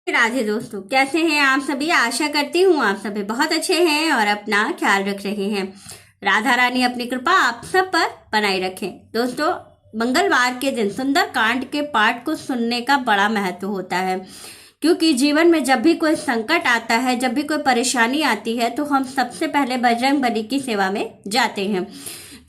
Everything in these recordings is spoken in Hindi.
राधे दोस्तों, कैसे हैं आप सभी। आशा करती हूँ आप सभी बहुत अच्छे हैं और अपना ख्याल रख रहे हैं। राधा रानी अपनी कृपा आप सब पर बनाए रखें। दोस्तों, मंगलवार के दिन सुंदर कांड के पाठ को सुनने का बड़ा महत्व होता है, क्योंकि जीवन में जब भी कोई संकट आता है, जब भी कोई परेशानी आती है, तो हम सबसे पहले बजरंग बली की सेवा में जाते हैं।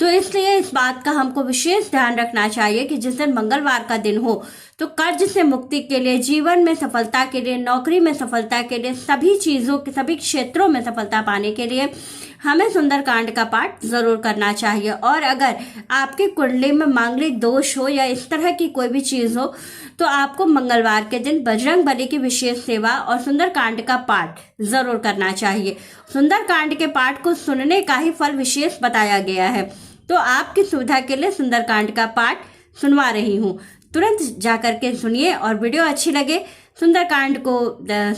तो इसलिए इस बात का हमको विशेष ध्यान रखना चाहिए कि जिस दिन मंगलवार का दिन हो तो कर्ज से मुक्ति के लिए, जीवन में सफलता के लिए, नौकरी में सफलता के लिए, सभी चीजों के सभी क्षेत्रों में सफलता पाने के लिए हमें सुंदरकांड का पाठ जरूर करना चाहिए। और अगर आपकी कुंडली में मांगलिक दोष हो या इस तरह की कोई भी चीज हो तो आपको मंगलवार के दिन बजरंग बली की विशेष सेवा और सुंदरकांड का पाठ जरूर करना चाहिए। सुंदरकांड के पाठ को सुनने का ही फल विशेष बताया गया है। तो आपकी सुविधा के लिए सुंदरकांड का पाठ सुनवा रही हूँ। तुरंत जाकर के सुनिए और वीडियो अच्छी लगे सुंदरकांड को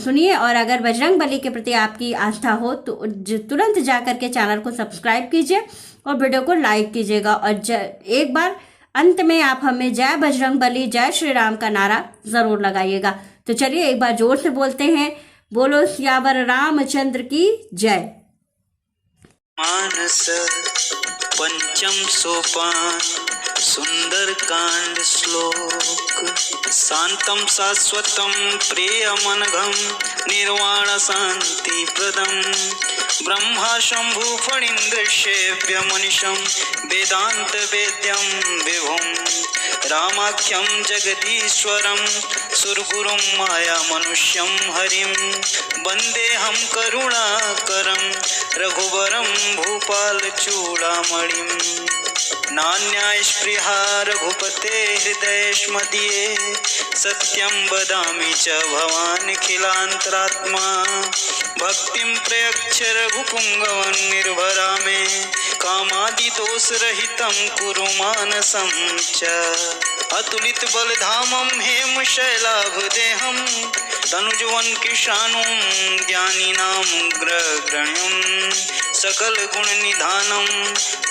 सुनिए। और अगर बजरंग बली के प्रति आपकी आस्था हो तो तुरंत जाकर के चैनल को सब्सक्राइब कीजिए और वीडियो को लाइक कीजिएगा। और एक बार अंत में आप हमें जय बजरंग बली, जय श्री राम का नारा जरूर लगाइएगा। तो चलिए एक बार जोर से बोलते हैं, बोलो सियावर रामचंद्र की जय। मानस पंचम सोपान सुंदर कांड श्लोक। शांतम शाश्वतम प्रियमनघम निर्वाण शांति प्रदम। ब्रह्मा शंभु फणीन्द्रशेव्य मनीषम वेदांत वेद्यम विभुम। रामाख्यम जगदीश्वरम सुरगुरुम माया मनुष्यम हरिम। वंदेहम करुणाकरम रघुवरम भूपाल चूड़ामणिम। नान्या स्पृहा रघुपते हृदयेष्मदीये। सत्यं वदामि च भवानखिलान्तरात्मा। भक्तिं प्रयच्छ रघुपुङ्गवं निर्भरा मे। कामादिदोषरहितं कुरु मानसं च। अतुलित बलधामं हेमशैलाभदेहं। तनुजवन किशानुं ज्ञानिनां ग्रगण्यं। सकल गुण निधानम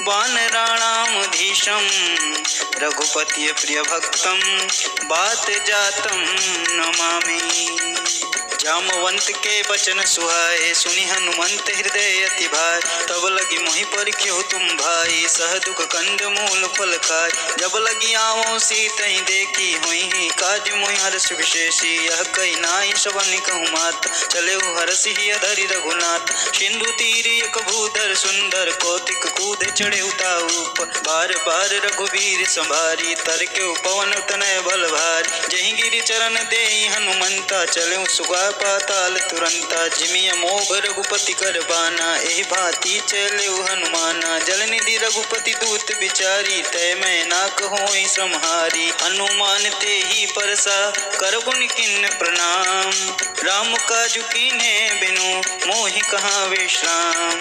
वानराणामधीशम। रघुपति प्रिय भक्तम बात जातम नमामि। जामवंत के वचन सुहाए सुनि हनुमंत हृदय अति भाई। तब लगी मोहि परिख्यो तुम भाई सह दुख कंद मूल फल खाय। जब लगी आवो सीतहि देखी हुई काज मोहि हर्ष विशेषी। यह कई नाई सबन कहूँ मात चले हरषि धरि रघुनाथ। सिंधु तीर एक भूधर सुंदर कौतिक कूद चढ़े उताऊप। बार बार रघुवीर संभारी तर के पवन तनय बल भारी। जहि गिरि चरण देहि हनुमंता चले सुगा पाताल तुरंता। जिमिय मोघ रघुपति कर बाना एहि भांति चले हनुमाना। जल निधि रघुपति दूत बिचारी तय मैं ना कहोई सम्हारी। हनुमान ते ही परसा करबुन किन्न प्रणाम। राम काजु कीन्हे बिनु मोहि कहाँ विश्राम।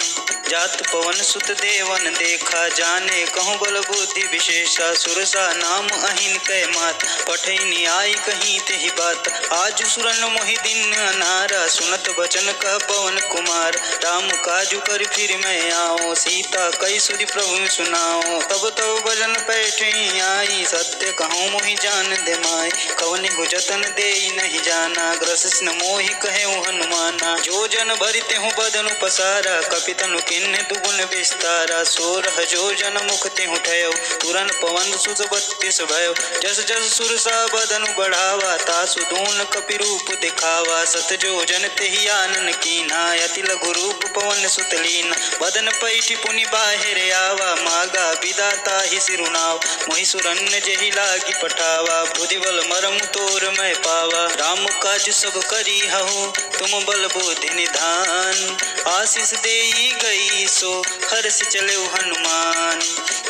जात पवन सुत देवन देखा जाने कहूँ बल बुद्धि विशेषा। सुरसा नाम अहिन कै मात पठैनी आई कहीं तेहि बात। आज सुरन मोहि दिन अनारा सुनत बचन का पवन कुमार। राम काजु कर फिर मैं आओ सीता कई सुधि प्रभु सुनाओ। तब तब भजन पैठे आई सत्य कहूँ मोहि जान दे माय। कवनि जतन दे नहीं जाना ग्रसिस न मोहि कहे हनुमाना। जो जन भरिते हूँ बदनु पसारा कपितनु किन्ने दुगुन विस्तारा। सोरह जो जन मुख तेहु ठयो तुरन पवन सुत 32 भयो। जस जस सुरसा बदनु बढ़ावा तासु दून कपि रूप दिखावा। सत जो जन तेहि आनन कीन्हा अति लघु रूप पवन सुत लीन्हा। बदन पैठि पुनि बाहिर आवा मागा विदाता ही सिरुनाव। मोहि सुरन्न जेहि लागी पठावा बुद्धि बल मरम तोर मैं पावा। राम काज सब करी हहु तुम बल बुद्धि निधान। आशीष देई गई सो हर्ष चले हनुमान।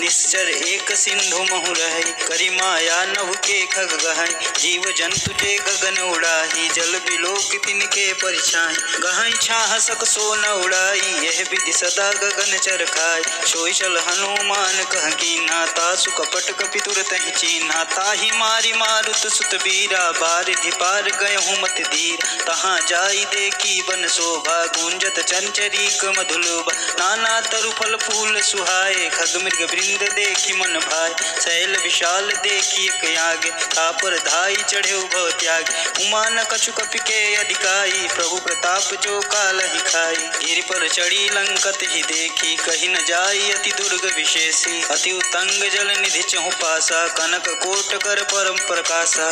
निश्चर एक सिंधु महु रही करी माया नभ के खग गहई। जीव जंतु ते गगन उड़ाही जल बिलोक तिनके परिछाई। गहई छाह सक सो न उड़ाई यह विधि सदा गगन चर खाई। सोई चल हनुमान कह कीन्हा तासु कपट कपि तुरत ही चीन्हा। ताहि मारी मारुत सुत बीरा बारिधि पार गए हूँ मत धीर। तहाँ जाई देखी बन शोभा गुंजत चंचरीक मधुलोभा। नाना तरु फल फूल सुहाए, खग मृग वृंद देखी मन भाए, शैल विशाल देखी एक आगे, तापर धाई चढ़े भव त्याग, उमा न कछु कपि के अधिकाई, प्रभु प्रताप जो काल ही खाई, गिरि पर चढ़ी लंकत ही देखी, कही न जाई अति दुर्ग विशेषी, अति उतंग जल निधि चहु पासा, कनक कोट कर परम प्रकाशा,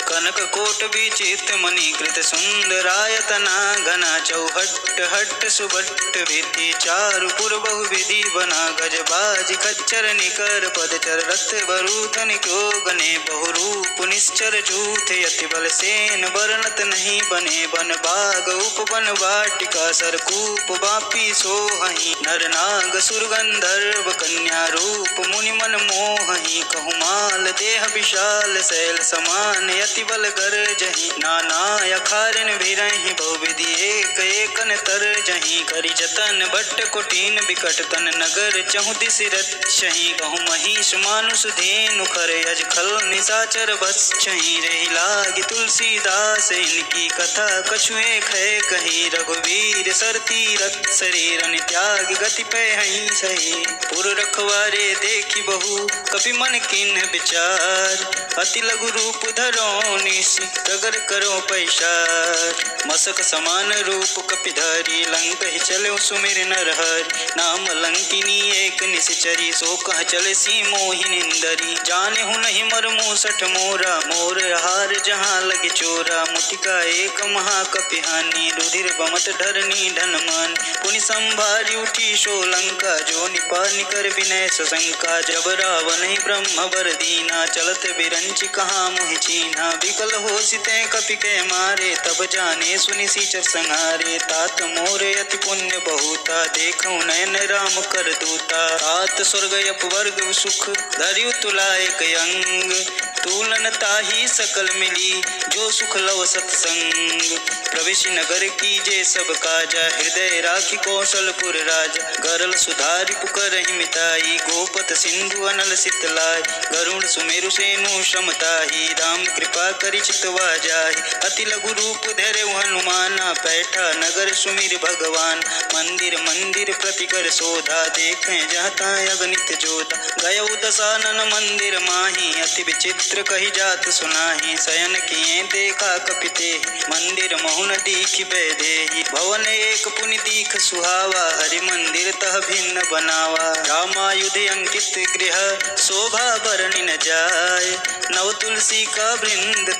कनक कोट विचित्र मणिकृत सुंदरायतना, घना चौहट हट सुबट भिति, चारु पुर बहु विधि बना, गज बाज खच्चर निकर पदचर, रथ बरूथ निको गने, बहु रूप निश्चर झूठ, यति बल सेन बरनत नहीं बने, बन बाग उपवन वाटिका, सरकूप बापी सोहहि, नर नाग सुर गंधर्व कन्या, रूप मुनि मन मोहहि, कहुमाल देह विशाल शैल समान, यति बल गरजहि, नाना अखारन भिरहि, बहुविधि एक एकन तरजहि, करि जतन बट कोटिन बिकट तन, नगर चहु दिस रक्षहि, कहु महिष मानुष धेनु खर, यज खल निशाचर बसहि, रहि लागी तुलसीदास इनकी कथा, कछु एक है कही, रघुवीर सर तीरथ शरीरन त्याग, गति पैहि सही, पुर रखवारे देखी बहु, कपि मन किन्ह विचार, अति लघु रूप धरो निश, प्रगर करो पैसार, मसक समान रूप कपिधारी, लंक ही चलो सुमिर नर हरि, नाम लंकिनी एक निश्चरी, सो कह चले सी मोहि निंदरी, जाने हूँ नहीं मर मूसठ मोरा, मोर हार जहाँ लगे चोरा, मुटिका एक महाकपिहानी, रुधिर बमत धरनी धनमान, पुनि संभारी उठी सो लंका, जो निपानी कर विनय सशंका, जब रावण ही ब्रह्म बर दीना, चलत बिरंच कहाँ मोहि चीन्हा, विकल हो सिते कपि के मारे, तब जाने सुनि सीचर संहारे, तात मोरे अति पुण्य बहुता, देखऊँ नयन राम कर दूता, तात स्वर्ग अपवर्ग सुख, धरियु तुला एक अंग, तुलन ताही सकल मिली, जो सुख लव सत्संग, प्रवेश नगर कीजे सब काजा, हृदय राखी कौशलपुर राजा, गरल सुधारि पुकर मिताई, गोपत सिंधु अनल सितलाई, गरुण सुमेरु सेनु समताही, राम कृपा करि चितवा जाहि, अति लघु रूप धरे हनुमाना, बैठा नगर सुमिर भगवान, मंदिर मंदिर प्रति कर शोधा, देखें जहता अगणित जोधा, गयौ दशानन मंदिर माही, अति विचित्र कही जात सुनाही, शयन किए देखा कपिते, मंदिर महुन दीख बैदेही, भवन एक पुनि दीख सुहावा, हरि मंदिर तह भिन्न बनावा, रामायुध अंकित गृह शोभा बरनि न जाय, नव तुलसी का वृंद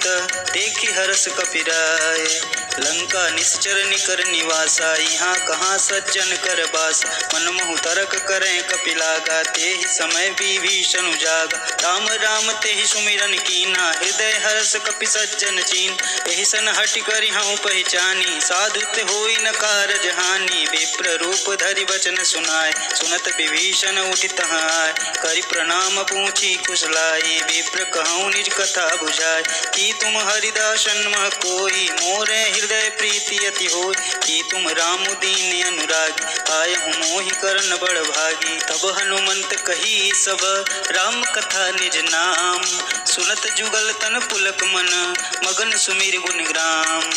देखी हरस कपिराय, लंका निश्चर निकर निवासा, यहाँ कहाँ सज्जन कर बास, मन महु तरक करें कपिलागा, तेहि समय विभीषण जागा, राम राम तेहि सुमिरन कीना, हृदय हर्ष कपि सज्जन चीन, एहि सन हटि करि हऊँ पहचानी, साधुत होई न कारज हानि, विप्र रूप धरि वचन सुनाय, सुनत विभीषण उठि तहाँ आय, करि प्रणाम पूछी कुशलाई, विप्र कहूँ निज कथा बुझाय, कि तुम हरिदासन मह कोई, मोरे हृदय प्रीति अति होय, कि तुम राम दीन अनुरागी, आय हूँ मोहि करन बड़ भागी, तब हनुमंत कही सब राम कथा निज नाम, सुनत जुगल तन पुलक मन, मगन सुमिर गुण ग्राम,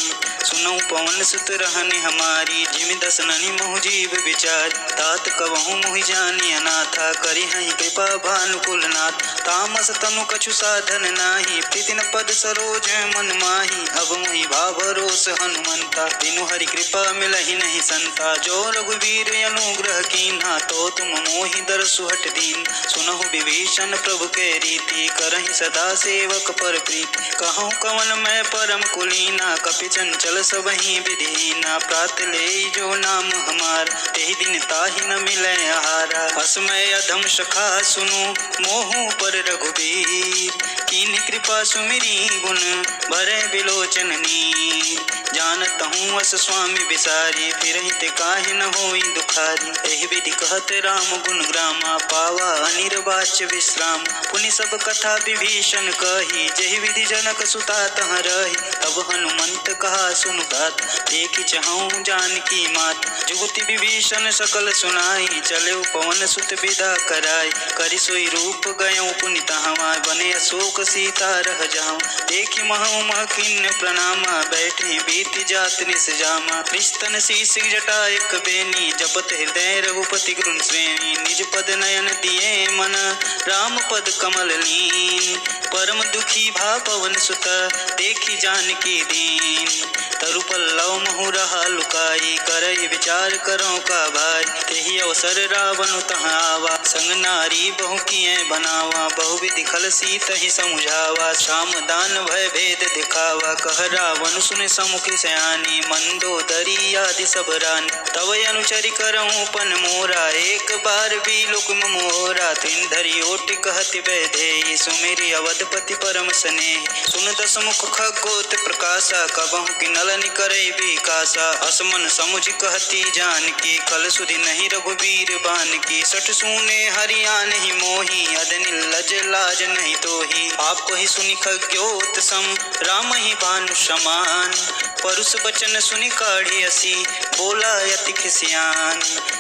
सुनऊ पवन सुत रहनि हमारी, जिमि दस ननि मोह जीव विचार, तात कबहु मोहि जानि अनाथा, करि हहि कृपा भानुकुल नाथ, तामस तनु कछु साधन नाही, प्रीति न पद सरोज मन माही, अब मोहि भाव रोष हनुमंता, बिनु हरि कृपा मिलहि नहीं संता, जो रघुवीर अनुग्रह कीन्हा, तो तुम मोहि दरसु हट दीन, सुनहु विभीषण प्रभु के रीति, करहि सदा सेवक पर प्रीति, कहूँ कवन मैं परम कुलीना, कपि चंचल सबहि विधीना, प्रात ले जो नाम हमार, तेहि दिन ताहि न मिलै आहारा, असमय अधम सखा सुनु मोहु पर रघुवीर, कीन्ह कृपा सुमिरी गुण भरे बिलोचन नीर, जानत हूँ अस स्वामी विसारी, फिरहि ते काहे न होई दुखारी, एहि विधि कहत राम गुण ग्रामा, पावा अनिर्वाच्य विश्राम, पुनि सब कथा विभीषण कही, जेहि विधि जनक सुता तह रही, तब हनुमंत कहा सुनु गात, देखि चहऊँ जानकी मात, जुगति विभीषण सकल सुनाई, चले पवन सुत विदा कराई, करि सोई रूप गयऊँ पुनि तहाँ, बने अशोक सीता रह जाऊँ, देखि महु मह किन्न प्रणामा, बैठे प्रीति जात निस जामा। कृष्ण शीस जटा एक बेनी जपत हृदय रघुपति गुण श्रेणी। निज पद नयन दिए मन राम पद कमल लीन। परम दुखी भा पवन सुत देखी जानकी दीन। तरु पल्लव महु रहा लुकाई करई विचार करो का भाई। तेहि अवसर रावण तहाँ आवा संग नारी बहु किए बनावा। बहुविधि खल सीतहि समुझावा श्याम दान भय भेद दिखावा। कह रावण सुन समुख सयानी मंदोदरी आदि सब रानी। तव अनुचरि करऊँ पन मोरा एक बार भी लोक मोरा। तिन धरि ओटि कहति वैदेही सुमेरि अवधपति परम स्नेही। सुन दस मुख खगोत प्रकाशा कबहु कि नलन करई विकासा। असमन समुझ कहती जानकी कल सुधि नहीं रघुवीर बानकी। सठ सूने हरियान ही मोही अदनि लज लाज नहीं तोही। आप ही सुनि खग्योत सम राम ही भानु समान। परुष बचन सुनि काढ़ी असी बोला यति खिसियान।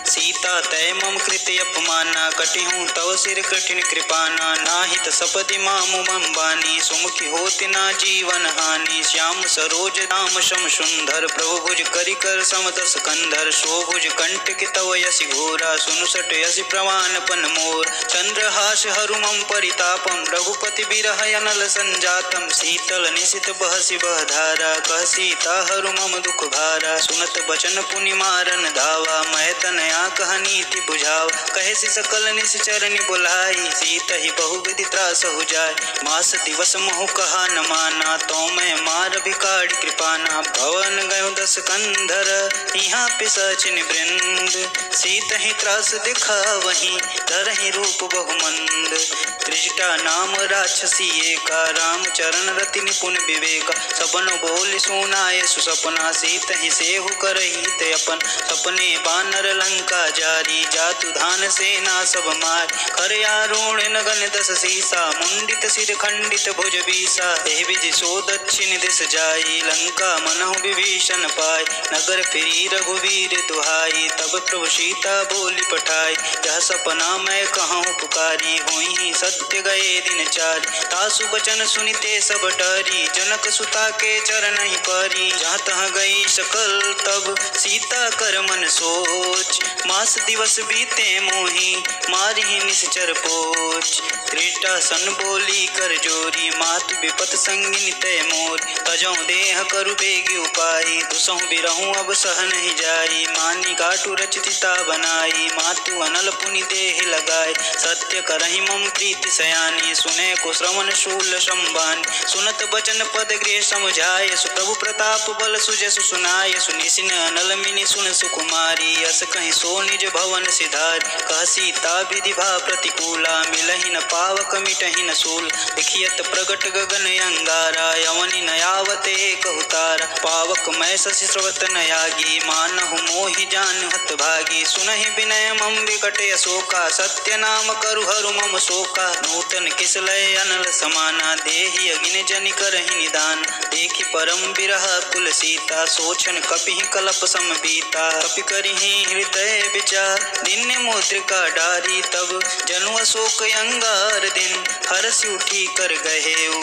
सीता तय मम कृत अपमाना कटिहूँ तव सिर कठिन कृपाना। नाहित सपदि मामु मम बानी सुमुखी होति ना जीवन हानि। श्याम सरोज नाम शम सुंदर प्रभु भुज करि कर सम दस कंधर। शोभुज कंटक तव यसी घोरा सुनु सट यसी प्रवान पन मोर। चंद्रहास हरु मम परितापम रघुपति बिरह अनल संजातम। शीतल निशित बहसी बह धारा कह सीता हरु मम दुख भारा। सुनत बचन पुनि मारन धावा मैं तनया कह नीति बुझाव। कहे सि सकल निश्चरनि बुलाई सीत ही बहुविधि त्रास हो जाय। मास दिवस महु कहा न माना तो मैं मार भिखारी कृपाना। भवन गयो दस कंधर यहाँ पिशाचिन वृंद। सीत ही त्रास दिखा वहीं धरहि रूप बहुमंद। त्रिजटा नाम राक्षसी एका राम चरण रति निपुण विवेका। सबन बोल सुनाए सुसपना सीत ही सेहु करही ते अपन। सपने बानर लंका जारी जातु धान सेना सब मार। कर आरूढ़ नगन दस सीसा मुंडित सिर खंडित भुज बीसा। एहि विधि सो दक्षिण दिस जाई लंका मनहु विभीषण पाय। नगर फिरी रघुवीर दुहाई तब प्रभु सीता बोली पठाई। यह सपना मैं कहूँ पुकारी हुई ही सत्य गए दिन चार। तासु बचन सुनिते सब डरी जनक सुता के चरण ही परी। जहाँ तहाँ गई सकल तब सीता कर मन सोच। मास दिवस बीते मोही मारी ही निश्चर पोच। त्रिजटा सन बोली कर जोरी मातु विपत संगिनी तय मोर। तजौ देह करु बेगी उपाई दुसहु बिरहु अब सह नहीं जाई। मानी काटु रचिता बनाई मातु अनल पुनि देह लगाए। सत्य करहि मम प्रीति सयानी सुने को श्रवण शूल संबान। सुनत बचन पद गृह समझाय सुप्रभु प्रताप बल सुजसु सुनाय। सुनिसिन अनल मिनि सुन सुकुमारी अस कहीं सो निज भवन सिधार। कह सीता विधि भा प्रतिकूला मिलहि न पावक मिटहि न सूल। लिखियत प्रगट गगन अंगारा यवनि न आवते कहु तारा। पावक मैं शशि स्रवत न यागी मानहु मोहि जान हत भागी। सुनहि विनय मम विकट अशोका सत्य नाम करु हरु मम शोका। नूतन किसलय अनल समाना देहि अगिन जनि करहि निदान। देखि परम बिरह कुल सीता सोचन कपिहि कलप सम बीता। कपि करिहि हृदय विचार दिन मुद्रिका डारी तब जनु अशोक अंगार दिन हरसि उठी कर गहेऊ।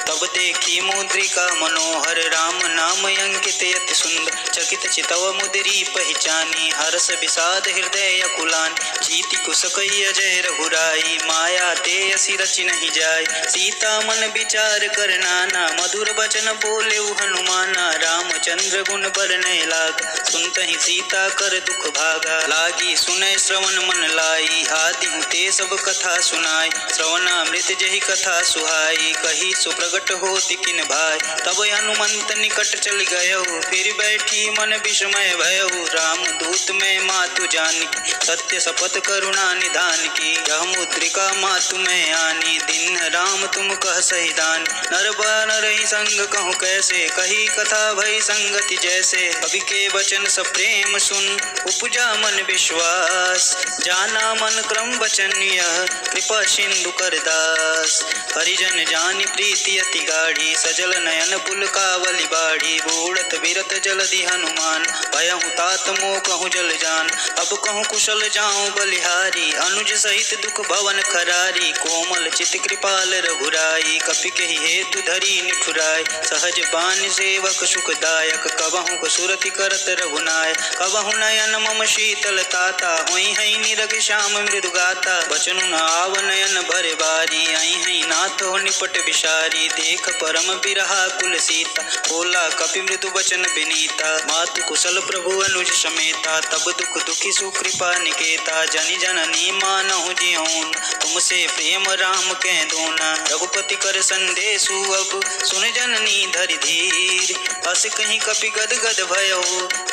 तब देखी मुद्रिका मनोहर राम नाम अंकित अति सुंदर। चकित चितव मुद्री पहचानी हर्ष विषाद हृदय कुलान। जीति कुसकई अजय रघुराई माया ते असी रचि नहीं जाय। सीता मन विचार कर नाना मधुर बचन बोले हनुमाना। रामचंद्र गुण बरनय लाग सुनतहि सीता कर दुख भागा। लागी सुनय श्रवण मन लाई आदि ते सब कथा सुनाई। श्रवणामृत जहि कथा सुहाई कही सुप्रगट होति किन भाई। तब हनुमंत निकट चल गयहु फिर बैठी मन विस्मय भयहु। राम दूत में मातु जानकी सत्य शपथ करुणा निधान की। यह मुद्रिका मातु में आनी दिन राम तुम कह सहिदान। नर बानर ही संग कहूँ कैसे कही कथा भई संगति जैसे। कवि के वचन सब प्रेम सुन उपजा मन विश्वास। जाना मन क्रम वचन यह कृपा सिंधु कर दास। हरिजन जानि प्रीति अति गाढ़ी सजल नयन पुल कावली बाढ़ी। बूढ़त अविरत जलधि हनुमान। भयहु तात मोह कहूँ जल जान, अब कहूँ कुशल जाऊँ बलिहारी। अनुज सहित दुख भवन खरारी, कोमल चित कृपाल रघुराई। कपि केहि हेतु धरी निठुराय, सहज बान सेवक सुखदायक। कबहु सुरति करत रघुनाय, कबहु नयन मम शीतल ताता। होई हई निरग श्याम मृदु गाता, बचनु न आव नयन भरे बारी। आई हई नाथ हो निपट विषारी, देख परम बिरहा कुल सीता। बोला कपि मृदु वचन विनीता, मातु कुशल प्रभु अनुज समेता। तब दुख दुखी सुकृपा निकेता, जनि जननी मानहु जिऊन। तुमसे प्रेम राम कै दूना, रघुपति कर संदेशु अब सुन जननी धरि धीर। अस कहीं कपि गद गद भयो,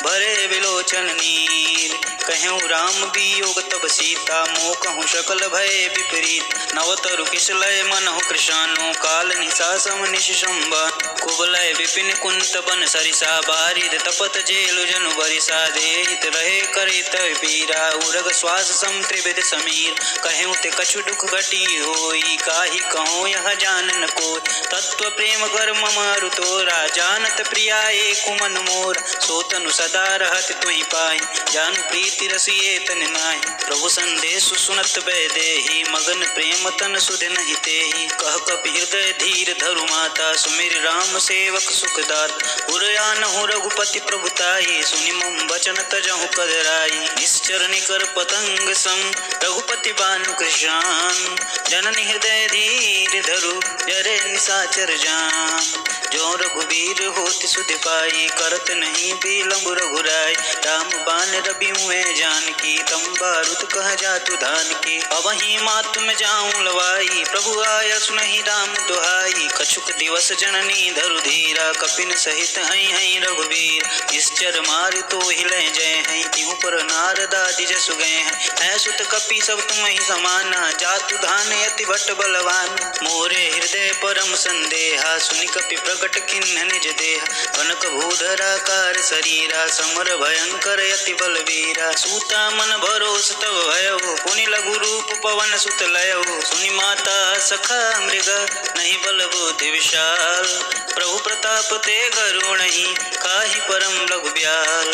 भरे विलोचन नीर। कहूँ राम वियोग तब सीता, मोह कहूँ सकल भय विपरीत। नवतरु किसलय मनहु कृशानु, काल निशा सम निश संबान। कुबलय विपिन कुंत बन सरिसा, बारिद तपत जेलु जनु बरिसा। देहित रहे करित पीरा, उरग श्वास सम त्रिविध समीर। कहूँ ते कछु दुख घटी होई, काहि कहूँ यह जानन कोय। तत्व प्रेम कर मम अरु तोरा, जानत प्रिया एको मन मोर। सो तनु सदा रहत तुहि पाई, जानु प्रीति रसिए तन नाहि। प्रभु संदेश सुनत बैदेही, मगन प्रेम तन सुध नहीं तेहि। कह कपि हृदय धीर धरु माता, सुमिर राम सेवक सुखदात। उरयानहु रघुपति प्रभुताई, सुनि मम वचन तजहु कदराई। निश्चर निकर पतंग सम, रघुपति बानु कृशान। जननी हृदय धीर धरु, जरे निशाचर जान। जो रघुबीर होति सुध पाई, करत नहीं बिलम्ब रघुराई। राम बान रबि मुए जानकी, तम बारुद कह जातु धान की। अबहि मातु में जाऊं लवाई, प्रभु आया सुनहि राम दुहाई। कछुक दिवस जननी धरु धीरा, कपिन सहित हई हई रघुबीर। निश्चर मार तो हिले जय हई, तिहु पर नारद आदि जसु गए हैं। सुत कपि सब तुम ही समाना, जातु धान यति भट्ट बलवान। मोरे हृदय परम संदेहा, सुनि कपि प्रगट किन्ह निज देह। कनक भूधराकार शरीरा, समर भयंकर यति बलवीरा। सूता मन भरोस तब भयो, पुनि लघु रूप पवन सुत लयो। सुनि माता सखा मृग, नहीं बल बुद्धि विशाल। प्रभु प्रताप ते गरुणहि, काहि परम लघु ब्याल।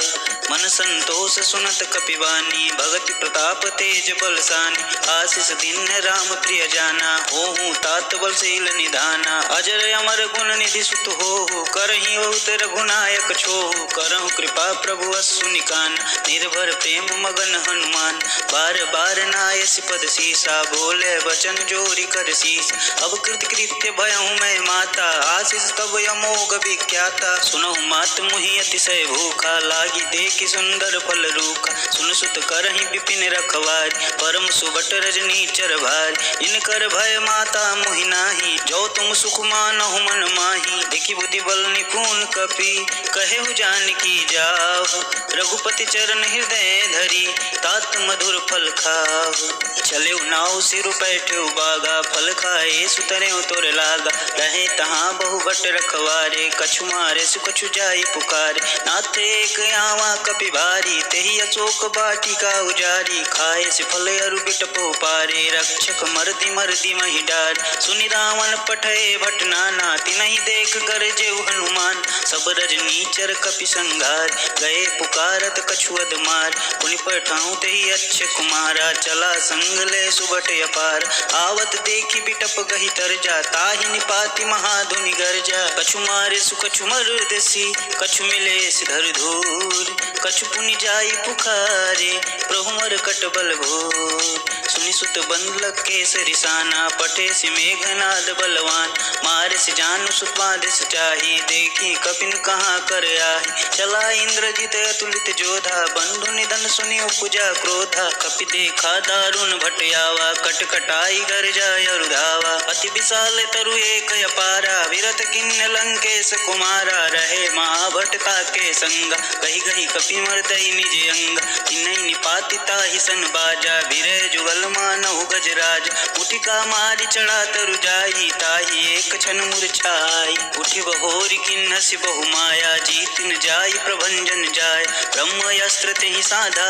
मन संतोष सुनत कपिवानी, भगति प्रताप तेज बलसानी। आशीष दिन राम प्रिय जाना, होहु तात बलशील निधाना। अजर अमर गुण निधि सुत होहु, करहि बहुत रघुनायक छोहु। करहु कृपा प्रभु अस्सु निकान, निर्भर प्रेम मगन हनुमान। बार बार नायस पद सीसा, बोले वचन जोरी कर शीस। अब कृत कृत्य भयहु मैं माता, आशीष तब अमोघ विख्याता। सुनहु मात मुहि अतिशय भूखा, लागी देखि सुंदर फल रूखा। सुन सुत करहि विपिन रखवार, परम सुबट रजनी चर भार। इनकर भय माता मोहि नाही, जो तुम सुख मानहु मन माही। देखि बुद्धि बल निपुण कपि, कहेहु जानकी जाहु। रघुपति चरण हृदय धरी, तात मधुर फल खाहु। चलेउ नाउ सिरु बैठेउ बागा, फल खाए सुतरेउ तोर लागा। रहे तहाँ बहु भट रखवारे, कछु मारे सु कछु जाई पुकारे। नाथ एक आवा कपि भारी, तेहि अशोक बाटिका उजारी। खाए से फल अरु बिटपो पारे, रक्षक मर्दि मर्दि महि डार। सुनि रावण पठय भट नाना, तिनहि देख गरजेउ हनुमान। सब रजनीचर कपि संघार, गए पुकारत कछु अधमार। पुनि पठाऊं तेहि अच्छे कुमारा, चला संग ले सुबट अपार। आवत देखि बिटप गहि तरजा, ताहि निपाति महाधुनि गर्जा। कछु मारे सु कछु मर्दसी, कछु मिले सिधर धूर। कछु पुनि जाई पुकारे, प्रभु मरकट बल भोर। सुनि सुत बंद लग केसरि साना, पटे सि मेघनाद बलवान। मारे से जानु सुत बाधिस चाही, देखी कपिन कहाँ कर आही। चला इंद्रजित अतुलित जोधा, बंधु निधन सुनि उपजा क्रोधा। कपि देखा दारुण भटयावा, कटकटाई गर्जा अरुधावा। अति विशाल तरु एक अपारा, विरत किन्न लंकेश कुमारा। रहे महाभट ताके संगा, कही गही कपि मर्दई निज अंग। तिन्हि निपाति ताहि सन बाजा, विरह जुगल मानहु गजराज। उठिका मारि चढ़ा तरु जाई, ताहि एक क्षण मूर्छाई। उठि बहोरि किन्हसि बहु माया, जीत न जाई प्रभंजन जाय। ब्रह्म अस्त्र तेहि साधा,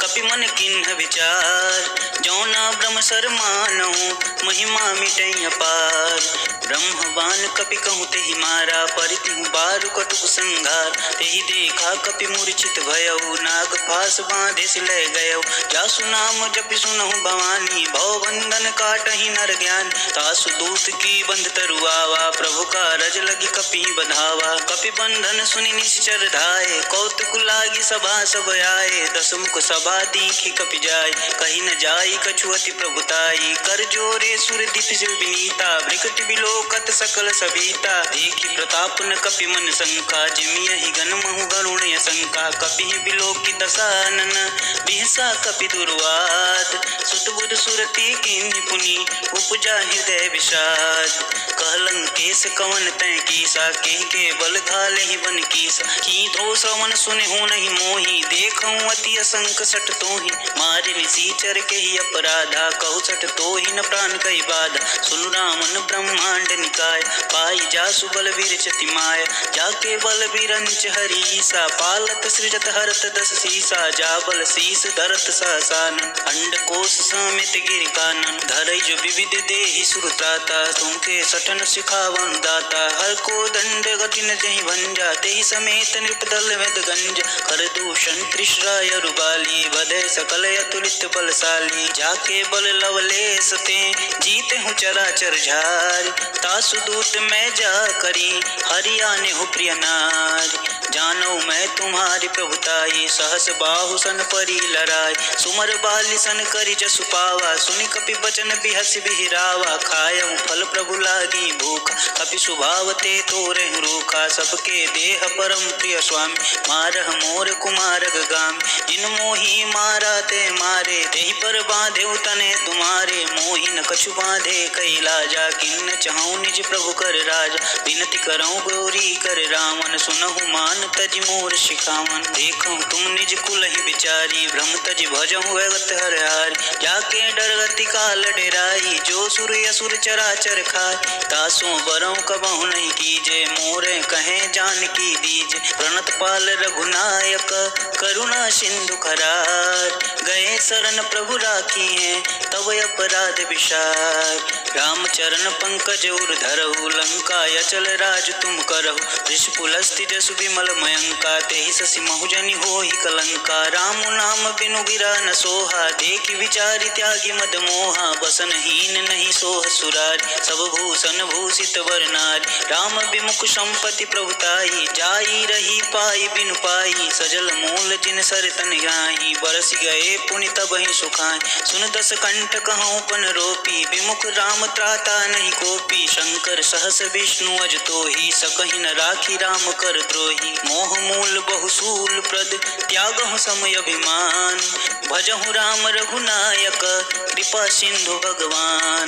कपि मन किन्ह विचार। जौना ब्रह्म सर मानहु, महिमा मिटै अपार। ब्रह्मवान कपि कहूँ तेहि मारा, परितिहु बारु कटुक संघार। तेहि देखा कपि मूर्छित भयउ, नाग फास बांधे सिलय गयउ। जासु नाम जपि सुनहु भवानी, भव बंधन काटहि नर ज्ञान। तासु दूत की बंध तरुआवा, प्रभु का रज लगी कपि बधावा। कपि बंधन सुनि निश्चर धाये, कौतुक लागी सभा सब आए। दस मुख सभा दीखि कपि जाय, कही न जाई कछु अति प्रभुताई। कर जोरे सुर दीप शिव विनीता, भृकुटि बिलोकत सकल सबीता। देखि प्रताप न कपि मन शंका, जिमियहि गण महु गरुण शंका। कपि बिलोकि दसानन, बिहसा कपि दुर्वाद। सुत बुध सुरति कीन्हि पुनि, उपजा हृदय विषाद। कहलन केस कवन तै कीसा, केहि के बल घालेहि बन कीसा। कीधो श्रवण सुनहु नहीं मोहि, देखऊँ अति असंक सठ तोहि। मारि निसीचर केहि अपराधा, कहु सठ तोहि न प्राण कहि बाधा। सुनु रामन ब्रह्मांड निकाय, पाई जासु बलबीर चति माय। जाके बलबीर अंच हरीसा, पालत सृजत हरत दस सीसा। जा बल शीस धरत सहसान, अंडकोश समेत गिर कानन। धरई जो विविध देहि सुरत्राता, तुमके सठन सिखावन दाता। हर को दंड गति न जहि भंजा, तेहि समेत नृपदल वेद गंज। कर दूषण त्रिशराय रुबाली, बधे सकल अतुलित बलशाली। जाके बल लवलेस ते, जीते हूँ चराचर झार। तासु दूत मैं जा करी, हरियाने हो प्रिय नार। जानो मैं तुम्हारी प्रभुताई, सहस बाहु सन परी लराय। सुमर बाली सन करी जसु पावा, सुनि कपि बचन बिहसि बिहिरावा। खायहु फल प्रभु लागी भूख, कपि स्वभाव ते तोरे रूखा। सबके देह परम प्रिय स्वामी, मारह मोर कुमारग गाम। जिन मोहि मारा ते मारे, तेहि पर बांधे तने तुम्हारे। मोहि न कछु बांधे कैलाजा, किन्न चाहूँ निज प्रभु कर राज। विनती करऊँ गौरी कर रावण, सुनहु मान तजि मोर शिखावन। देखऊँ तुम निज कुल ही बिचारी, भ्रम तजि भजहु भगत हरहारी। जाके डरगति काल डेराई, जो सुर असुर चराचर खाय। तासों बरऊँ कबहु नहीं कीजे, मोरे कहे जानकी दीजे। प्रणत पाल रघुनायक, करुणा सिंधु करार। गए शरण प्रभु राखी हैं, तब अपराध विशार। राम चरण पंकज उर धरहु, लंका अचल राज तुम करहु। वृष पुलस्ति जसु विमल मयंका, तेहि ससि महुजनि होहि कलंका। राम नाम बिनु गिरा न सोहा, देखि विचारि त्यागी मद मोहा। बसन हीन नहीं सोह सुरारी, सब भूषण भूषित वर नारी। राम विमुख संपत्ति प्रभुताई, जाई रही पाई बिनु पाई। सजल मूल जिन सर तन गाही, बरस गए पुनि तबहि सुखाई। सुन दस कंठ कहूँ पन रोपी, विमुख राम त्राता नहीं कोपी। शंकर सहस विष्णु अज तोहि, सकहि न राखी राम कर द्रोही। मोह मूल बहुसूल प्रद, त्यागहु समय अभिमान। भजहु राम रघुनायक, कृपा सिंधु भगवान।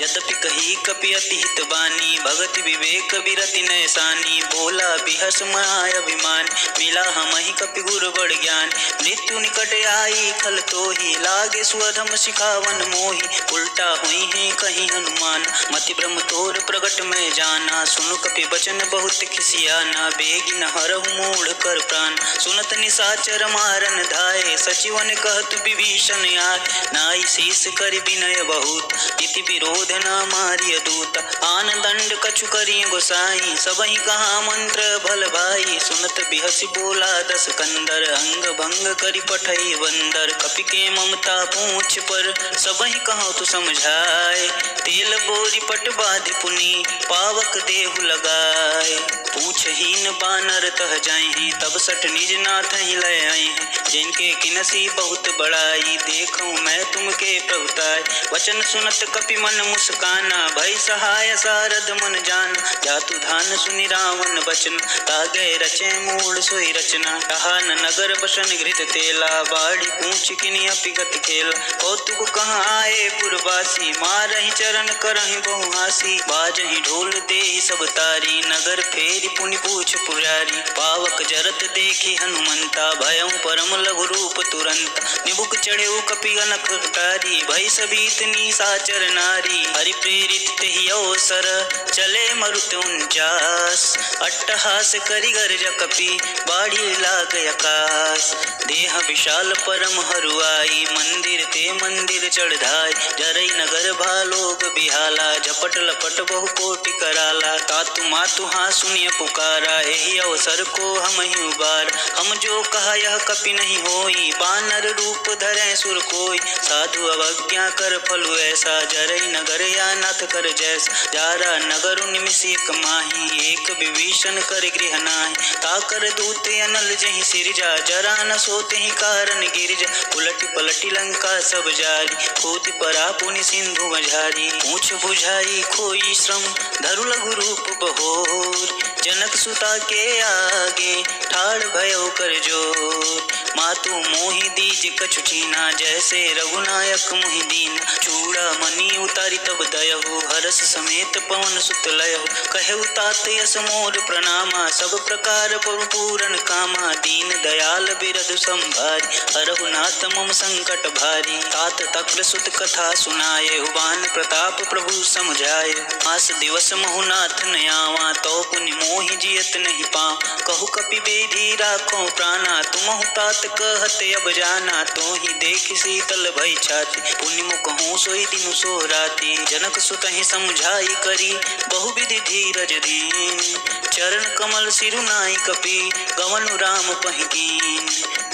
यद्यपि कही कपि अति हित बानी, भगति विवेक विरति नैसानी। बोला बिहस माय अभिमान, मिला हमहि कपि गुर बड़ ज्ञान। मृत्यु निकट आई खल तोहि, लागे स्वधम सिखावन मोहि। उल्टा हुई है कहीं हनुमान, मति ब्रह्म तोर प्रगट में जाना। सुनु कपि बचन बहुत खिसियाना, बेगी न हरहु मूढ़ कर प्राण। सुनत निशाचर मारन धाये, सचिवन कहत विभीषण आय। नाई शीस करि विनय बहुत, इति विरोध न मारिय दूत। आन दंड कछु करिय गोसाई, सबहि कहा मंत्र भल भाई। सुनत बिहसि बोला दस कंदर, अंग भंग करि पठई बंदर। कपि के ममता पूछ पर, सबहि कहूँ तु समझाए। तेल बोरी पट बाधि पुनि, पावक देहु लगाए। पूछहीन बानर तह जाहि, तब सठ निज नाथ ही लय आए। जिनके किनसी बहुत बड़ाई, देखूं मैं तुमके प्रभुताय। वचन सुनत कपि मन मुस्काना, भय सहाय सारद मन जान। जातु धान सुनि रावण बचन, तागे रचे मूढ़ सोई रचना। कहा न नगर बसन घृत तेला, बाड़ी पूछ किनि अपिगत खेला। कौतुक कहाँ आए पुरवासी, मारहि चरण करहि बहुहासी। बाजहि ढोल देहि सब तारी, नगर फेरि पुनि पूछ पुरारी। पावक जरत देख देखी हनुमंता, भयउ परम लघु रूप तुरंत, निबुक चढ़ेउ कपि गनख टारी, भई सबीत निशाचर नारी, हरि प्रेरित तेहि अवसर, चले मरुत 49, अट्टहास करि गर्ज कपि, बाढ़ि लाग आकाश, देह विशाल परम हरुआई, मंदिर ते मंदिर चढ़ाई, जरई नगर भालोग बिहाला, झपट लपट बहु कोटि कराला, तातु मातु हाँ सुनिय पुकारा, एहि अवसर को हम ही उबार, हम जो कहा यह कपि नहीं होई, बानर रूप धरे सुर कोई, साधु अवज्ञा कर फलु ऐसा, जरई नगर या नाथ कर जैसा, जारा नगर निमिषि एक माही, एक विभीषण कर गृह नाही, ताकर दूत अनल जहि सिरजा, जरा न सोते ही कारण गिरजा, उलटि पलटि लंका सब जारी, कूदि परा पुनि सिंधु मझारी, पूछ बुझाई खोई श्रम, धरु लघु रूप बहोर, जनक सुता के आगे ठाड़ भयो कर जोर, मातु मोहि दीज कछु चीना, जैसे रघुनायक मोहि दीन, चूड़ा मणि उतारी तब दयहु, हरस समेत पवन सुत लयहु, कहु तात यस मोर प्रणामा, सब प्रकार पूरन कामा, दीन दयाल बिरध संभारी, हरहु नाथ मम संकट भारी, तात तक्र सुत कथा सुनाए, उबान प्रताप प्रभु समझाए, आस दिवस महु नाथ न आवा, तो पुनि मोहि जियत नहीं पाँ, कहु कपि बेधी राखो प्राणा, तुमहु तात कहत अब जाना, तो ही देख शीतल भई छाती, पुनि मुख हूँ सोई दिनु सोहराती, जनक सुत ही समझाई करी, बहुविधि धीरज दीन, चरण कमल सिरुनाई कपि, गवनु राम पहिकीन,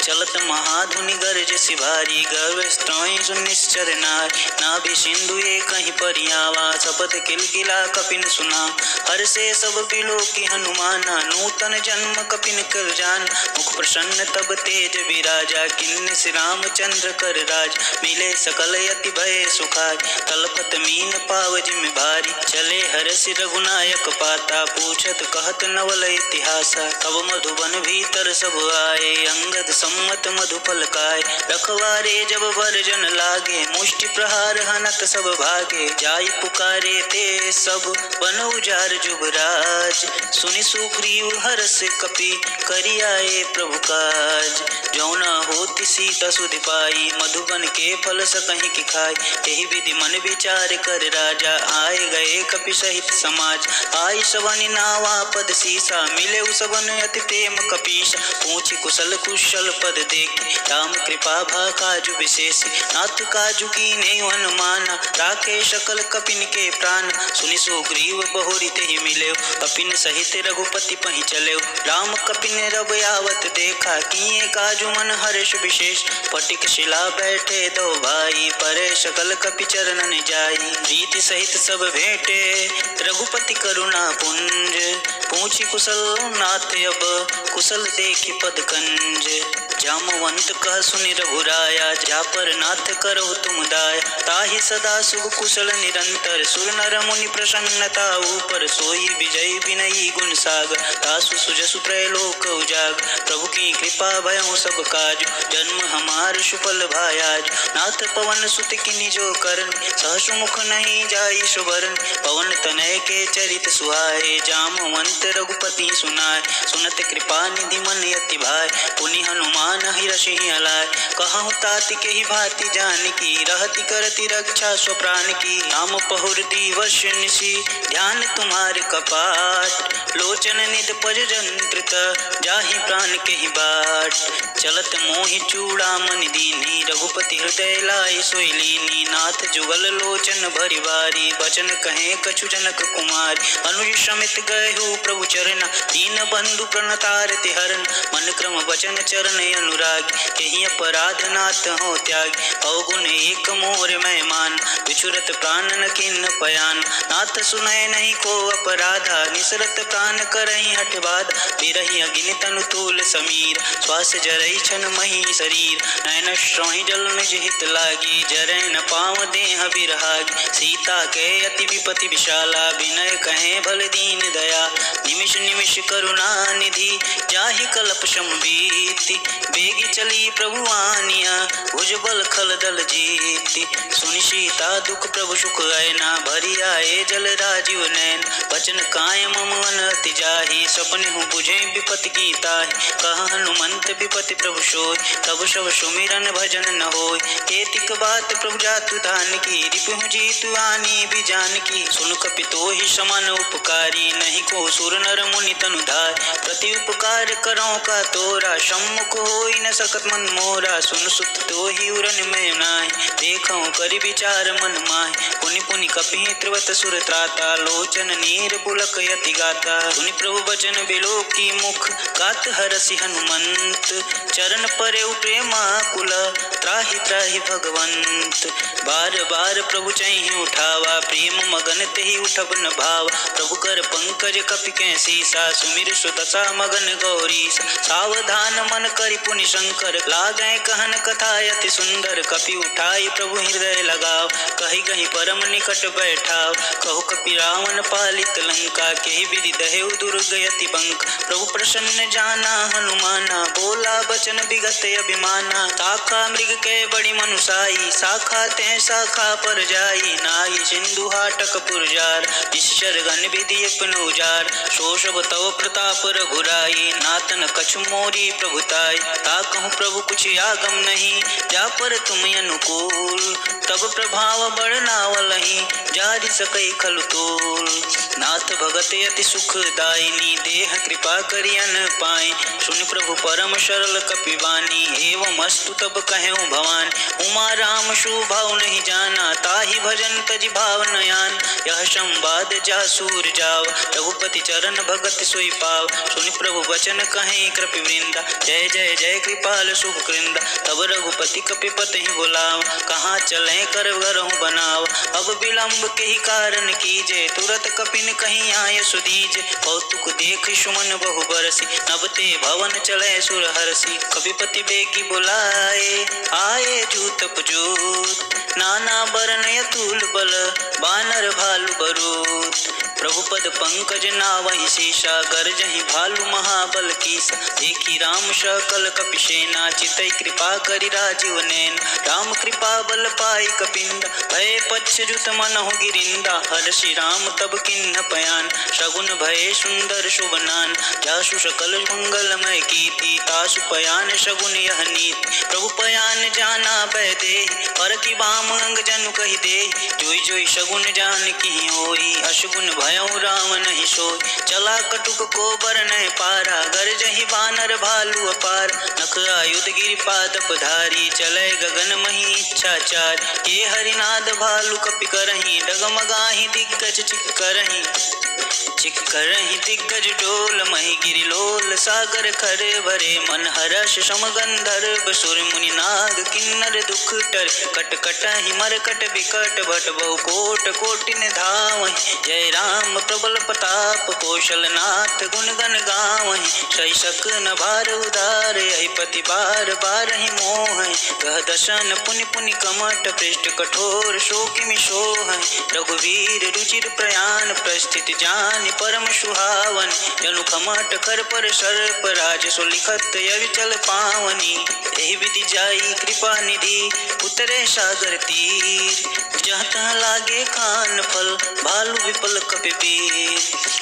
चलत महाधुनि गर्ज सिभारी, गर्व स्त्रोई सुनिश्चर नारी, नाभि सिंधु एक कहीं परियावा, शपथ किलकिला कपिन सुना, हर से सब बिलो की हनुमाना, नूतन जन्म कपिन कर जान, मुख प्रसन्न तब तेज विराजा, किन्न श्री रामचंद्र कर राज, मिले सकल यति भय सुखाय, तलपत मीन पाव जिम भारी, चले हरष रघुनायक पाता, पूछत कहत नवल इतिहासा, तब मधुबन भीतर सब आए, अंगद सम्मत मधुफल काय, रखवारे जब वर्जन लागे, मुष्टि प्रहार हनत सब भागे, जाय पुकारे ते सब बन उजार जुबराज, सुनि सुग्रीव हरष कपि करियाए प्रभु काज, जौना होति सीता सुधि पाई, मधुबन के फल सकहि की खाई, यही विधि मन विचार कर राजा, आए गए कपि सहित समाज, आई सवनि नावा पद सीसा, मिले उसवन अति प्रेम कपीसा, पूछि कुशल कुशल पद देखी, राम कृपा भा काजु विशेष, नाथ काजु कीन्हे हनुमाना, राखे सकल कपिन के प्राण, सुनि सुग्रीव बहुरि तेहि मिले, कपिन सहित रघुपति पहि चले, राम कपिन रब आवत देखा, किए काजु मन हर्ष विशेष, पटिक शिला बैठे दो भाई, परे सकल कपि चरणन जाई, प्रीति सहित सब भेंटे रघुपति करुणा पुंज, पूछी कुशल नाथ अब कुशल देखि पद कंज, जामवंत कह सुनि रघुराया, जा पर नाथ करहु तुम दाया, ताहि सदा शुभ कुशल निरंतर, सुर नर मुनि प्रसन्नता ऊपर, सोई विजय विनयी गुण सागर, तासु सुजसु त्रैलोक उजाग, प्रभु की कृपा भयउ सब काज, जन्म हमार सुफल भायाज, नाथ पवन सुत किनि जो करन, सहसु मुख नहीं जाई सुबरन, पवन तनय के चरित सुहाए, जामवंत रघुपति सुनाय, सुनत कृपा निधि मन यति भाय, पुनि हनुमान हिरषि हलाय, कहूँ तात के ही भांति जानकी, रहति करति रक्षा स्वप्राण की, नाम पहुर दिवस निशि, ध्यान तुम्हारे कपाट, लोचन निध पज जंत्रित, जाहि प्राण के ही बाट, चलत मोहि चूड़ामणि दीनी, रघुपति हृदय लाई सोई लीनी, नाथ जुगल लोचन भरि बारी, बचन कहे कछु जनक कुमारी, अनुज समित गए प्रभु चरण, दीन बंधु प्रणतारति हरन, मन क्रम वचन चरण अनुराग, केहि अपराध नाथ हो त्याग, अवगुण एक मोर मैं मान, विचुरत प्राण न किन्न पयान, नाथ सुनय नहीं को अपराधा, निसरत प्राण करहि हठ बाध, बिरहि अग्नि तनु तूल समीर, श्वास जरई छन मही शरीर, नयन श्रोहि जल निज हित लागी, जरै न पाव देह बिरहागी, सीता के अति विपति विशाला, विनय कहे भल दीन दया, निमिष निमिष करुणा निधि, जाहि कल्प संबीति, बेगी चली प्रभु आनिया, भुजबल खल दल जीति, सुनि सीता दुख प्रभु सुख ऐना, भरि आए जल राजीव नैन, बचन काय मम अनति जाहि, सपने हूँ बुझे विपति की ताहि, कह हनुमंत विपति प्रभु सोय, तब सब सुमिरन भजन न होय। एतिक बात प्रभु जातु धान की, रिपुहु जीतु आनी भी जान की। सुन कपितोहि समान उपकारी, नहीं को सुर नर मुनि तनु धाय। प्रति उपकार करौ का तोरा, सम्मुख होई न सकत मन मोरा। सुन सुत तोहि उरन में नाहि, देखौ करि विचार मन माहि। पुनि पुनि कपि त्रिवत सुर त्राता, लोचन नीर पुलक यति गाता। सुनि प्रभु बचन बिलोकी मुख, गात हरसि हनुमंत। चरण परेउ प्रेमाकुल, त्राहि त्राहि भगवंत। बार बार प्रभु चहि उठावा, प्रेम मगन तेहि उठब न भाव। प्रभु कर पंकज कपि कै सीसा, सुमिर सुदशा मगन गौरीश। सावधान मन करि पुनि शंकर, लागै कहन कथा अति सुंदर। कपि उठाई प्रभु हृदय लगाव, कहि कहि परम निकट बैठाव। कहु कपि रावण पालित लंका, केहि विधि दहेउ दुर्ग यति बंक। प्रभु प्रसन्न जाना हनुमाना, बोला बचन विगत अभिमाना। शाखा मृग के बड़ी मनुसाई, शाखा ते शाखा पर जाई। नाई सिंधु हाटक पुरजार, निश्चर गण विधि अपनु उजार। सो सब तव प्रताप रघुराई, नातन कछु मोरी प्रभुताई। ताकहु प्रभु कुछ आगम नहीं, जा पर तुम अनुकूल। तब प्रभाव बढ़नावलहि, जारि सकै खलु तोल। नाथ भगत अति सुखदायिनी, देह कृपा करि अन पाए। सुनि प्रभु परम सरल कपिवानी, एवं अस्तु तब कहूँ भवान। उमा राम सुभाव नहीं जाना, ताहि भजन तजि भाव नयान। यह संवाद जासूर जाव, रघुपति चरण भगत सोई पाव। सुनि प्रभु वचन कहें कृपि वृंदा, जय जय जय कृपाल सुख कृंदा। तब रघुपति कपिपति बुलाव, कहाँ चले कर घरहु बनाव। अब विलंब के ही कारण कीजे, तुरत कपिन कहीं आय सुदीजे। कौतुक देख सुमन बहु बरसी, नबते भवन चले सुर हरसी। कपिपति बेगी बुलाए, आए जूत पजूत। नाना बरन अतुल बल, बानर भालु बरूत। प्रभु पद पंकज नावहि शेषा, गर्जहि भालु महाबल कीसा। देखी राम सकल कपिसेना, चितई कृपा करि राजीव नैन। राम कृपा बल पाई कपिंदा, भय पच्छ्रुत मनहु गिरिंदा। हर्षि राम तब किन्ह पयान, शगुन भय सुंदर शुभनान। जासु सकल मंगलमय कीर्ति, तासु पयान शगुन यह नीति। प्रभु पयान जाना भय देहि, पर की बाम अंग जनु कहि देहि। जोई जोई शगुन जान की होई, अशगुन भयउ राम नहीं सोई। चला कटुक को बरनहि पारा, गर्जहि बानर भालु अपार। नख आयुध गिरि पादप धारी, चलै गगन मही इच्छाचार। के हरिनाद भालु कपि करहि, डगमगाहि दिग्गज चिक्करहि दिग्गज डोल। मही गिरि लोल सागर खर भरे, मन हर्ष सम गंधर्व सुर मुनि नाग किन्नर दुख टर। कट कटहि मरकट बिकट, भट बहु कोट कोटि धावहि। जय राम प्रबल प्रताप, कौशल नाथ गुण गण गावहि। सही सक न भार उदार, यही पति बार बारहि मोहि। गह दशन पुनि पुनि कमट, पृष्ठ कठोर शोकिमि सोहहि। रघुवीर रुचिर प्रयाण, प्रस्थित जान परम सुहावन। जनु खमट कर पर सर्प, राज सो लिखत अविचल पावनी। एहि विधि जाई कृपा निधि, उतरे सागर तीर। जहाँ तहाँ लागे खान फल, भालु विपल कपिवीर।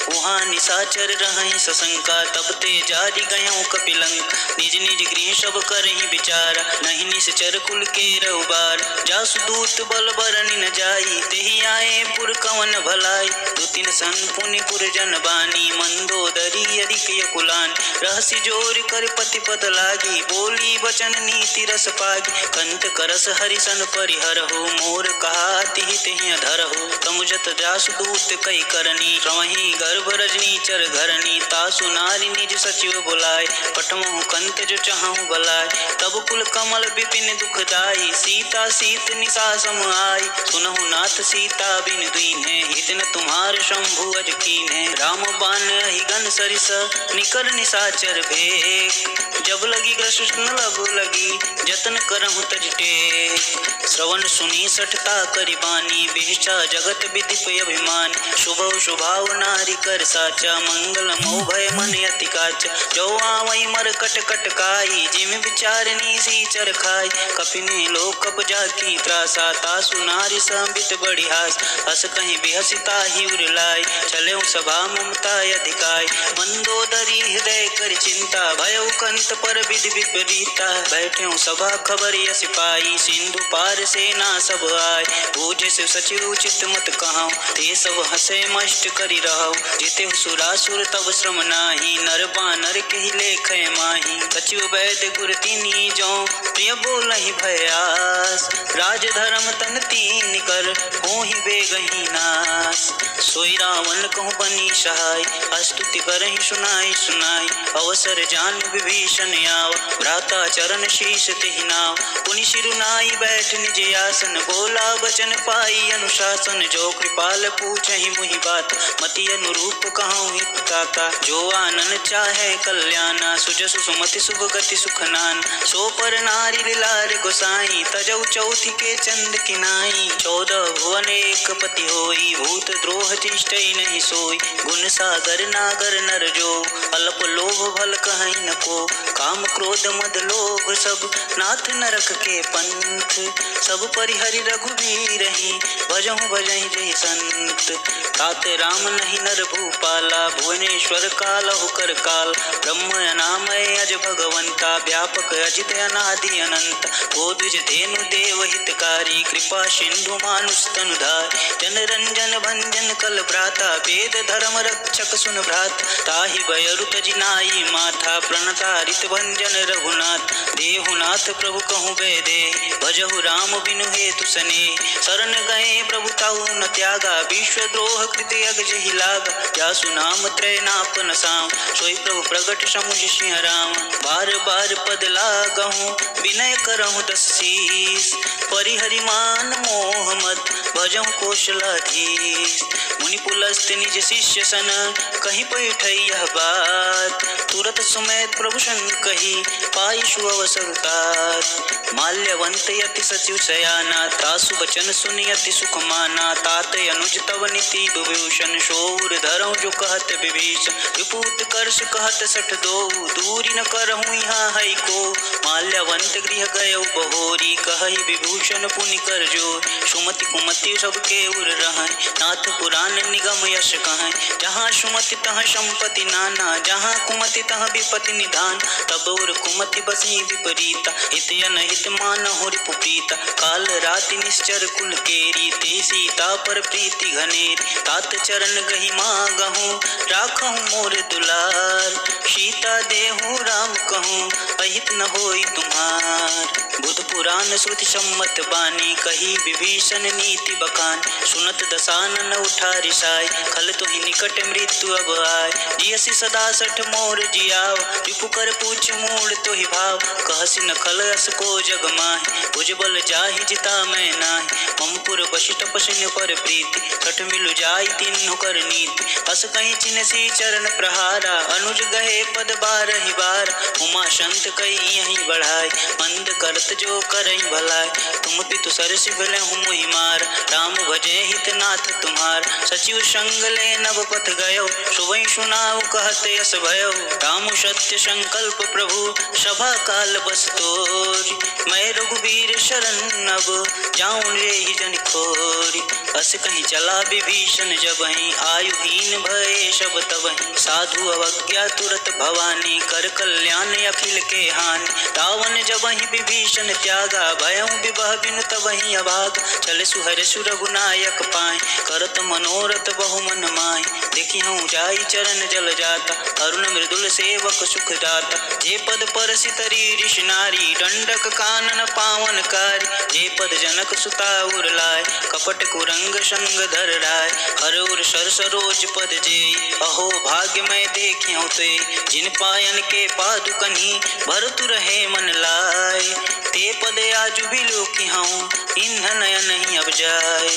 वहाँ निशाचर रहहि सशंका, तब ते जारि गयौ कपिलंक। निज निज गृह सब करहि विचार, नहीं निश्चर कुल के रउबार। जासु दूत बल बरनि न जाई, तेहि आए पुर कवन भलाई। दु तीन सन पुनि पुर जन बानी, मंदोदरी अधिक यकुलान। रहसि जोर कर पति पद लागी, बोली वचन नीति रस पागी। कंत करस हरिसन परिहरहु, मोर कहाति हितहि अधरहु। तमुजत जासु दूत कई करनी, रवहि गर्भ रजनी चर घरनी। तासु नारी निज सचिव बुलाए, पठमहु कंत जो चाहु भलाए। तब कुल कमल विपिन दुखदाई, सीता सीत निशा सम आई। सुनहु नाथ सीता बिन दीन्हे, हित न तुम्हार शंभु अज कीन्हे। राम बान ही गन सरिस, निकर निशाचर भेक। जब लगी कृष्ण लब लगी, जतन करहु तज टेक। श्रवण सुनी सठता करि बानी, बिहचा जगत विदिप अभिमान। शुभौ शुभाव नारी कर साचा, मंगल मो भय मन अति काचा। जो आवै मर कट कट काई, जिम विचारनी सी चर खाई। कपिने लोक कप जाकी त्रासा, तासु नारी संबित बड़ी हास। हस कहीं बिहसिता ही उरलाई, चले सभा ममता अधिकाय। मंदोदरी हृदय कर चिंता, भयउ कंत पर विधि विपरीता। बैठे सभा खबर यस पाई, सिंधु पार सेना सब आय। बूझे से सचिव चित मत कहूँ, ते सब हसे मष्ट करि रहु। जिते सुरासुर तब श्रम नाही, नर बानर के लेख माही। सचिव वैद्य गुर तिनी जो, प्रिय बोलहि भयास। राज धर्म तन तीन कर, होहि बेगहि नास। सोई रावण कहूँ बनी सहाय, स्तुति करहि सुनाई सुनाई। अवसर जान विभीषण आव, भ्राता चरण शीश तेहि नाव। पुनि सिरुनाई बैठ निज आसन, बोला बचन पाई अनुशासन। जो कृपाल पूछहि मुहि बात, मति अनुरूप कहूँ हित ताता। जो आनन चाहे कल्याणा, सुजसु सुमति शुभ गति सुख नान। सो पर नारी लार गोसाई, तजौ चौथि के चंद किनाई। 14 भुवन एक पति होई, भूत द्रोह तिष्ठइ नहीं सोई। गुण सागर नागर नर जो, अल्प लोभ भल कहीं न को। काम क्रोध मद लोभ सब, नाथ नरक के पंथ। सब परिहरि रघुवीर ही, भजहु भजहि जहि संत। ताते राम नहीं नर भूपाला, भुवनेश्वर कालहु कर काल। ब्रह्म अनामय अज भगवंता, व्यापक अजित अनादि अनंत। गोद्विज धेनु देव हितकारी, कृपा सिंधु मानुष तनुधार। जन रंजन भंजन कल भ्राता, वेद धर्म रक्षक सुन भ्रात। ताहि बयरु तजिनाई माथा, प्रणतारित भंजन रघुनाथ। देहुनाथ प्रभु कहूँ बेदे, भजहु राम बिनु हेतु सने। शरण गए प्रभु ताहु न त्यागा, विश्व द्रोह कृत यग जहि लागा। जासु नाम त्रय नापन साम, सोई प्रभु प्रगट समुझ सिंह राम। बार बार पद लागहूँ, विनय करहूँ दस शीस। परिहरि मान मोह मद, भजहु कौशलाधीश। मुनि पुलस्त निज शिष्य सन, कहीं पैठै यह बात। तुरत सुमेध प्रभु सन कही, पाई सु अवसर तात। माल्यवंत यति सचिव शयाना, तासु बचन सुनि अति सुख माना। तात अनुज तव नीति विभूषण, शोर धरऊँ जो कहत विभीषण। विपूत कर्ष कहत सठ दो, दूरी न करहूँ यहाँ है को। माल्यवंत गृह गयौ बहोरी, कहहि विभूषण पुनि कर जोर। सुमति कुमति सबके उर रहै, नाथ पुराण निगम यश कहै। जहाँ सुमति तहाँ संपत्ति नाना, जहाँ कुमति तहाँ विपत्ति निधान। तब और कुमति बसी विपरीता, हित अनहित मानहु रिपु प्रीता। काल राति निश्चर कुल केरी, ते सीता पर प्रीति घनेरी। तात चरण गहि मागहूँ, राखहूँ मोर दुलार। सीता देहु राम कहूँ, अहित न होई तुम्हार। बुध पुराण श्रुति सम्मत बानी, कही विभीषण नीति बखान। सुनत दसानन उठा रिसाई, खल तुहि निकट मृत्यु अब आय। जियसि सदा सठ मोर जियाव, रिपु कर पूछ मूढ़ तुहि भाव। कहसि न खल अस को जग माहि, भुज बल जाहि जिता मैं नाहि। ममपुर बसि तपस्विन पर प्रीति, सठ मिलु जाई तिन्हु कर नीति। अस कहीं चिन्हसी चरण प्रहारा, अनुज गहे पद बारहि बार। उमा संत कई यहीं बढ़ाई, मंद करत जो करई भलाई। तुम पितु सरसि भलहु मुहि मार, राम भजे हितनाथ तुम्हार। सचिव संग ले नव पथ गयो, सुबह सुनाऊ कहत यस भयो। राम सत्य संकल्प प्रभु, सभा काल बस तोरि। मैं रघुवीर शरण अब, जाऊं रे ही जन खोरी। अस कहीं चला विभीषण जबहि, आयुहीन भये सब तबहि। साधु अवज्ञा तुरत भवानी, कर कल्याण अखिल के हानि। रावण जबहि विभीषण त्यागा, भयउ विभह बिनु तबहि अभाग। चल सुहर सुरघुनायक पाए, करत मनोरथ बहु मन माहि। देखिहूँ जाई चरण जल जाता, अरुण मृदुल सेवक सुख दाता। जे पद परसि तरी ऋषि नारी, दंडक कानन पावन कारी। जे पद जनक सुता उर लाय, कपट कुरंग संग धर राय। हर उर सर सरोज पद जेई, अहो भाग्य मैं देखिहूँ ते। जिन पायन के पादुकन्हि, भरतु रहे मन लाय। ते पद आजु बिलोकिहूँ, इन्ह नयन नहीं अब जाय।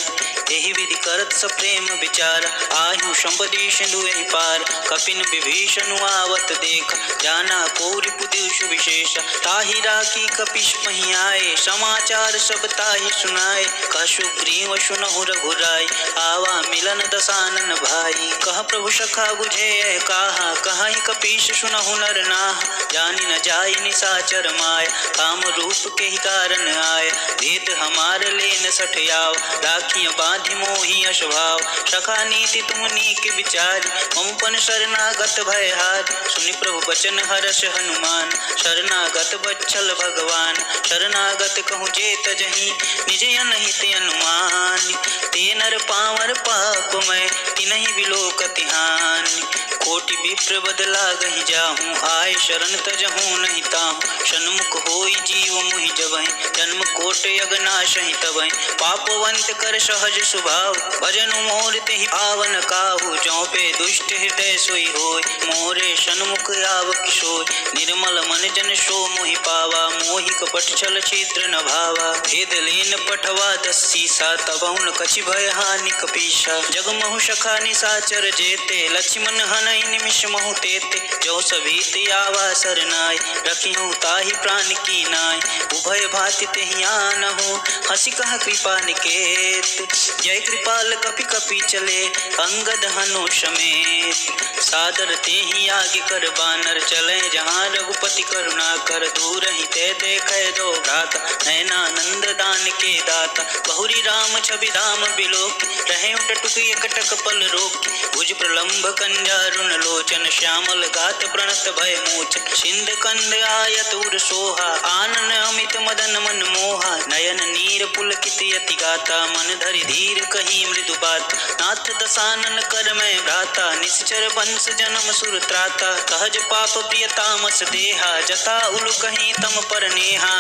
एहि विधि करत सप्रेम विचार, आयु संपदि सिंधु एहि पार। कपिन विभीषण आवत देख, जाना को रिपु दिवस सुविशेष। ताहि राखी कपिश मही आए, समाचार सब ताहि सुनाए। कह सुग्रीव सुनहु रघुराई, आवा मिलन दसानन भाई। कह प्रभु सखा बुझे काहा, कहि कपीश सुनहु नर नाह। जानि न जाय निशाचर माय, काम रूप के ही कारण आय। भेद हमार लेन सठयाव, राखिय बांधि मोहि अशभाव। सखा नीति तुम नीक विचारी, ममपन शरणागत भयहार। सुनि प्रभु बचन हर्ष हनुमान, शरणागत बच्छल भगवान। शरणागत कहूँ जे तजहि, निज अनहित अनुमान। ते नर पावर पापमय, तिनहि बिलोकति हानि। कोटि विप्र बदला गहि जाहूँ, आय शरण तजहूँ नहीं ताहूँ। सन्मुख होई जीव मुहि जबहि, जन्म कोट यगनाशहि तबहि। पापवंत कर सहज स्वभाव, भजनु मोर तेहि पावन काहू। जौ पे दुष्ट हृदय सोई होय, मोरे सन्मुख आव किशोय। निर्मल मन जन सो मोहि पावा, मोहि कपट छल छिद्र न भावा। भेद लेन पठवा दस्सीसा, तबहुन कछि भय हानि कपीसा। जगमहु सखा निशाचर जेते, लक्ष्मण हनहि निमिष महु तेते। जो सभीत आवा सरनाय, रखिहु ताहि प्राण की नाय। उभय भाति तेहि आनहु, हंसी कह कृपा निकेत। जय कृपाल कपि कपि चले, अंगद हनु समेत। सादर तेहि आगे कर बानर, चले जहाँ रघुपति करुणा कर। दूर ही ते देखे दो भ्राता, नयनानंद दान के दाता। बहुरी राम छवि धाम बिलोक, रहे टटुक एकटक पल रोक। भुज प्रलंब कंजारुन लोचन, श्यामल गात प्रणत भय मोचन। सिंध कंद आयत उर सोहा, आनन अमित मदन मन मोहा। नयन नीर पुलकित यति गाता, मन धरि धीर कही मृदु बात। नाथ दसानन कर मैं भ्राता, निश्चर वंश जन्म सुर त्राता। सहज पाप प्रिय तामस देहा, जता उलु कहीं तम पर नेहा।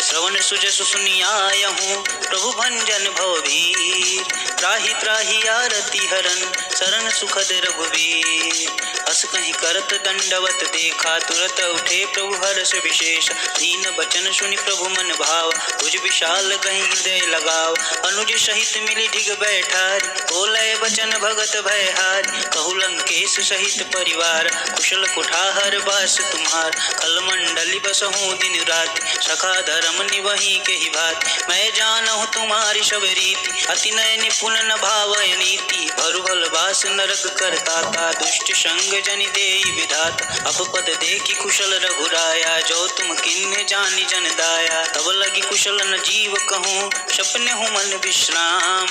श्रवण सुजसु सुनियायहूँ, प्रभु भंजन भवभीर। त्राहि त्राहि आरती हरन, शरण सुखद रघुवीर। हस कहीं करत दंडवत देखा, तुरत उठे प्रभु हर्ष विशेष। दीन बचन सुनि प्रभु मन भाव, भुज विशाल कहीं हृदय लगाव। अनुज सहित मिली ढिग बैठारी, बोले बचन भगत भयहारी। कहु लंकेश सहित परिवार, कुशल कुठार बास तुम्हार। खल मंडली बसहूँ दिन रात, सखा धर्म निवही के ही भात। मैं जानहु तुम्हारी सब रीति, अति नय निपुण न भावय नीति। भरुभल बास नरक करताता, दुष्ट संग जनि देई विधाता। अपपद देखी कुशल रघुराया, जो तुम किन्ह जानि जन दाया। तब लगी कुशल न जीव कहूँ, सपने हूँ मन विश्राम।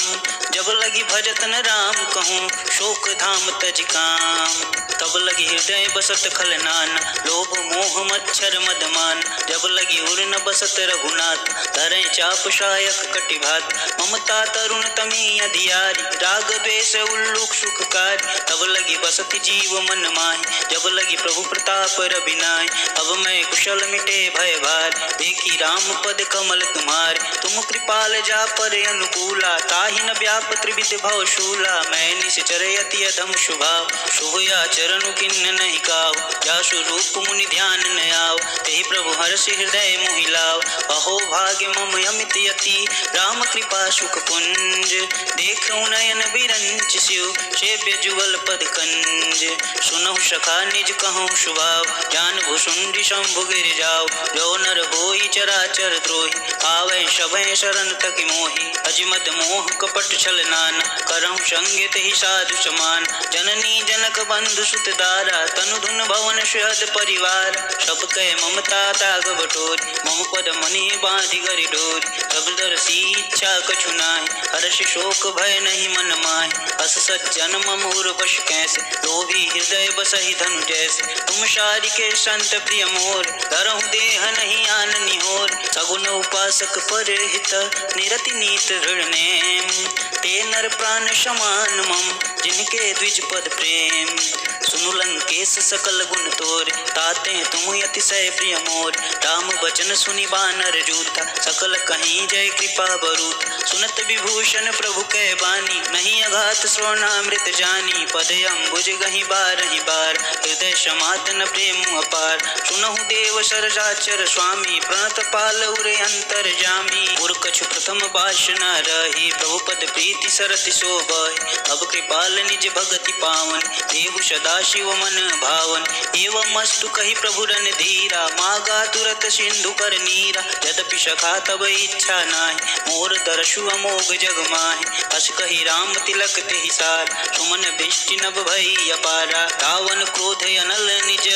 जब लगी भजत न राम कहूँ, शोक धाम तज काम। तब लगी हृदय बसत खल नाना, लोभ मोह मच्छर मदमान। जब लगी उर न बसत रघुनाथ, धरे चाप शायक कटिभात। ममता तरुण तमी अधियारी, राग द्वेष उल्लुक सुखकारी। तब लगी बसत जीव मन माहि, जब लगी प्रभु प्रताप रविनाय। अब मैं कुशल मिटे भय भार, देखी राम पद कमल तुम्हार। तुम कृपाल जा पर अनुकूला, ताहि न व्याप त्रिविध भव शूला। मैं निश्चर यति अधम शुभाव, शुभ आचरण किन्न नहीं काव। जासु रूप मुनि ध्यान न आव, तेहि प्रभु हर्ष हृदय मोहि लाव। अहो भाग्य मम अमित यति, राम कृपा सुख पुंज। देखूं नयन बिरंच शिव, सेव्य जुगल पद कंज। सुनहु सखा निज कहूँ शुभाव, जान भुसुंडी शंभु गिर जाओ। जो नर होई चराचर द्रोही, आवे सभय शरण तकि मोहि। अजमद मोह कपट छल नाना, करहु संग तेहि साधु समान। जननी जनक बंधु सुत दारा, तनु धुन भवन सुहद परिवार। सब कह ममता ताग बटोरी, मम पद मनि बांधि गरि डोरी। सब दरसी इच्छा कछु नाहि, हर्ष शोक भय नहीं मन माहि। अस सज्जन मम उर बश कैसे, लोभी हृदय बसहि धनु जैसे। तुम शारि के संत प्रिय मोर, धरहु देह नहीं आन निहोर। सगुन उपासक पर हित, निरति नीत ऋण नेम। ते नर प्राण समान मम, जिनके द्विज पद प्रेम। सुनु लंकेश सकल गुण तोर, ताते तुम अतिशय प्रिय मोर। राम बचन सुनि बानर जूता, सकल कहीं जय कृपा बरूत। सुनत विभूषण प्रभु कै बानी, नहीं अघात श्रवणामृत जानी। पद अम्बुज गहि बारहि बार, हृदय समातन प्रेम अपार। सुनहु देव सरजाचर स्वामी, प्रणत पाल उरे अंतर जामी। उर कछु प्रथम भाष न रही, प्रभु पद प्रीति सरति शोभहि। अब कृपाल निज भगति पावन, देहु सदा सदा शिव मन भावन। एवं अस्तु कही प्रभु रन धीरा, मागा तुरत सिंधु कर नीरा। यद्यपि सखा तब इच्छा नाहि, मोर दर्शु अमोघ जग माहि। हस कही राम तिलक तेहि सार, सुमन दृष्टि नभ भई अपारा। रावण क्रोध अनल निज,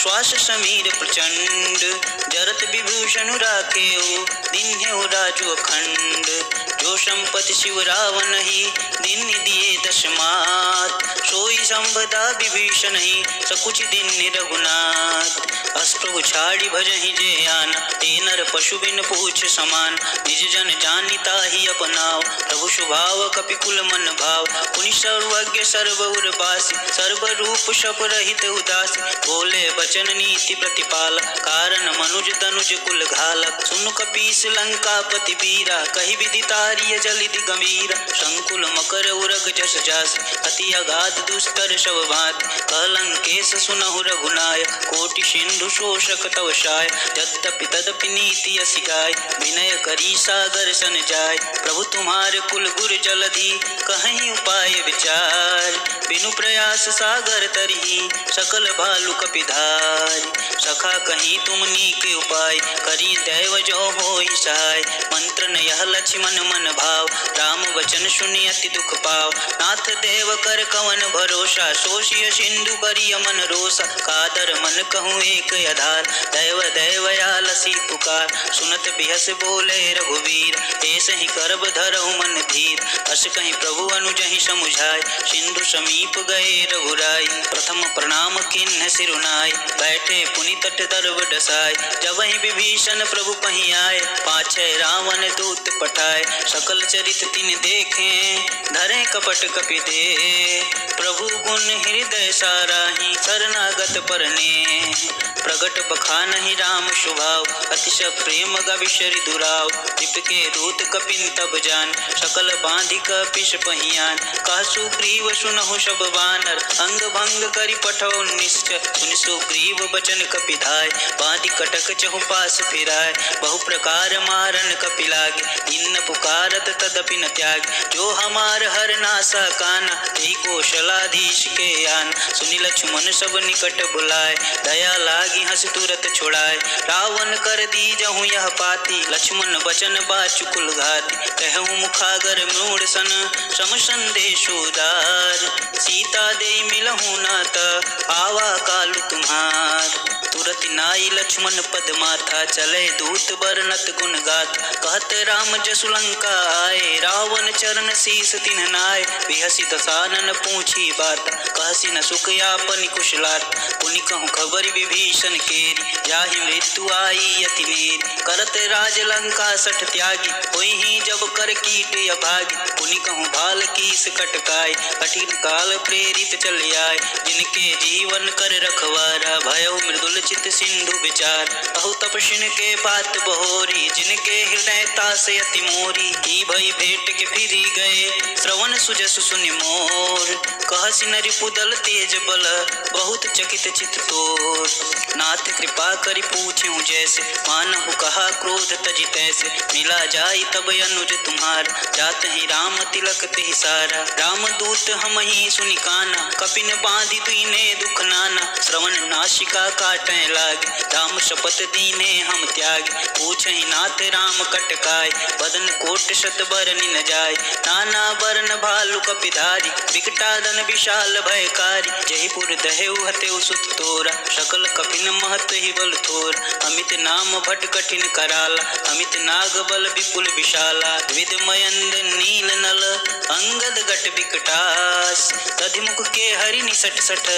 श्वास समीर प्रचंड। जरत विभूषण राखेऊ, दीन्हेउ राजु अखंड। जो संपत्ति शिव रावण ही, दीन दिए दश मात। सोई संपदा विभीषण ही, सकुच दीन रघुनाथ। अस प्रभु छाड़ी भजहि जे आना, ते नर पशु बिन पूछ समान। निज जन जानिता ही अपनाओ, प्रभु स्वभाव कपिकुल मन भाव। पुनि सर्वज्ञ सर्व उर्वासी, सर्व रूप शप रहित उदासी। बोले बचन नीति प्रतिपाल, कारण मनुज तनुज कुल घालक। सुनु कपीस लंकापति वीरा, कहि विधि तारिय जलिधि गंभीरा। संकुल मकर उरग जस जास, अति अगाध दुस्तर शव भात। कलंकेश सुनहु रघुनायक, कोटि सिंधु शोषक तव शाय। यद्यपि तदपि नीति असी गाय, विनय करी सागर सन जाय। प्रभु तुम्हारे कुल गुर जलधि, कहीं उपाय विचार। बिनु प्रयास सागर तरही, सकल भालु कपिधार। सखा कहीं तुम नीके उपाय, करी दैव जो होई सहाय। मंत्र न यह लक्ष्मण मन भाव, राम वचन सुनि अति दुख पाव। नाथ देव कर कवन भरोसा, शोषिय सिंधु करिय मन रोसा। कादर मन कहूँ एक आधार, दैव दैवयालसी पुकार। सुनत बिहस बोले रघुवीर, ऐसे ही करब धरहु मन धीर। अस कहीं प्रभु अनुजहि समुझाय, सिंधु समीप गए रघुराई। प्रथम प्रणाम किन्ह सिरुनाय, बैठे पुनि तट दर्व डसाय। जब ही विभीषण प्रभु पहीं आए, पाछे रावण दूत पठाए। सकल चरित तिन देखे, धरे कपट कपि दे। प्रभु गुण हृदय साराहि, शरणागत परने। प्रगट बखानहि राम स्वभाव, अतिश प्रेम गविशरि दुराव। के दूत कपिन तब जान, सकल बांधि कपिश पहियान। कह सुग्रीव सुनहु सब बानर, अंग भंग करि पठौ निश्चय। सुनि सुग्रीव बचन कपिधाय, बांधि कटक चहु पास फिराय। बहु प्रकार मारन कपि लागे, इन पुकारत तदपि न त्याग। जो हमार हर नासा काना, तेहि कौशलाधीश के आन। सुनि लक्ष्मण सब निकट बुलाए, दया लागी हंस तुरत छुड़ाए। रावण कर दीजहु यह पाती, लक्ष्मण बचन बाचुकुल घाती। कहूँ मुखागर मूढ़ सन, सम संदेश उदार। सीता दे मिलहु नात, आवा कालु तुम्हार। तुरत नाई लक्ष्मण पद माथा, चले दूत बरनत गुण गाथ। कहत राम जसु लंका आए, रावण चरण शीस तिन्ह नाय। बिहसी दसानन पूछी बात, कहसी न सुख यापन कुशलात। पुनि कहूँ खबर विभीषण केरी, जाहि मृत्यु आई अति नेरी। करत राज लंका सठ त्यागी, होई ही जब कर कीट अभागी। पुनि कहूँ भाल कीस कटकाय, कठिन काल प्रेरित चल आए। जिनके जीवन कर रखवारा, भयउ मृदुल चित सिंधु विचार। अहु तपस्विन के बात बहोरी, जिनके हृदय तास अति मोरी। ही भई भेंट के फिरी गए, श्रवण सुजसु सुनि मोर। कहसी न रिपुदल तेज बल, बहुत चकित चित तोर। नाथ कृपा करि पूछें जैसे, मानहु कहा क्रोध तजि तैसे। मिला जाई तब अनुज तुम्हार, जात ही राम तिलक तेहि सारा। राम दूत हम ही सुनि काना, कपिन बांधि दीने दुख नाना। श्रवण नासिका काटें लागे, राम शपथ दीने हम त्याग। पूछहि नाथ राम कटकाय, बदन कोट शत बरनि न जाय। नाना बरन भालु कपिधारी, विकटादन विशाल भयकारी। जयपुर दहेउ हतेउ सुत तोरा, सकल कपिन महत ही बल थोर। अमित नाम भट कठिन कराला, अमित नाग बल विपुल विशाला। विद मयंद नील नल, अंगद गट विकटास। तधिमुख के हरि निसट सठ,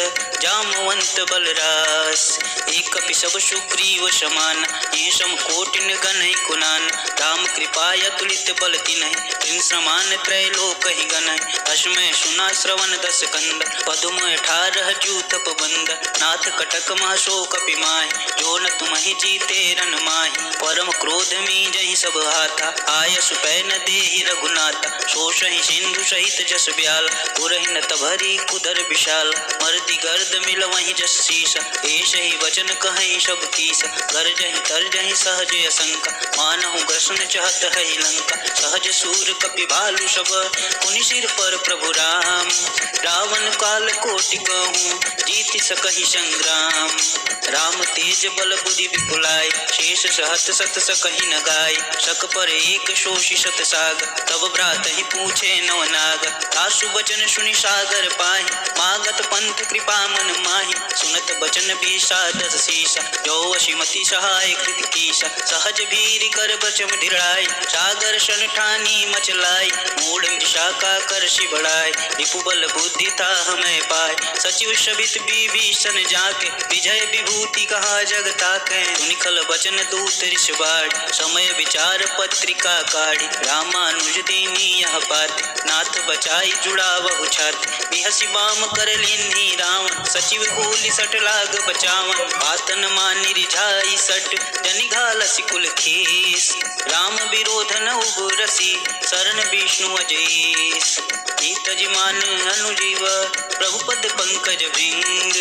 जामवंत बलरास। एक कपि सब सुग्रीव समान, ये सम कोटिन गणहि कुनान। राम कृपा अतुलित बल तिन्हि, तिन समान त्रैलोक ही गणहि। अश्मय सुना श्रवण दस कंद, पदुम 18 जूथप बंद। नाथ कटक महसो कपि माहि, जो न तुम्हि जीते रन माहि। परम क्रोध में जहि सब हाथा, आयसु पै न देहि रघुनाथा। शोषहि सिंधु सहित जस ब्याल, पुरहि न तभरी कुदर विशाल। मरति गर्द मिल वहीं जस शीसा, ऐसे ही वचन कहीं सब कीस गरजहि तरजहि सहज असंका मानहु ग्रसन चहत है लंका सहज सूर कपि भालु सब पुनि सिर पर प्रभु राम रावण काल कोटि कहूँ जीति सकहि संग्राम राम तेज बल बुद्धि विपुलाय शेष सहत सत सकहि न गाय सक पर एक शोषि सत साग तब भ्रात ही पूछे नवनाग आसु बचन सुनि सागर पाहि मागत पंथ कृपा मन माहि सुनत बचन बीसा दस शीसा जो असिमति सहाय कृत कीसा सहज भीर कर बचम ढिराय सागर सन ठानी मचलाय मूढ़ मृषा का करषि बढ़ाय रिपु बल बुद्धि था हमें पाय सचिव शबित विभीषण जाके विजय विभूति कहा जगता के निखल बचन दूत ऋष बाढ़ समय विचार पत्रिका काढ़ी रामानुज दीनी यह बात नाथ बचाई जुड़ा बहु छात बिहसी बाम कर लेन्ही रावण सचिव बोली सट लाग बचावन बातन मानि रिझाई सट जनि घालसी कुल खेस राम विरोध न उबरसी शरण विष्णु अजैस तजिमान अनुजीव प्रभुपद पंकज भृंग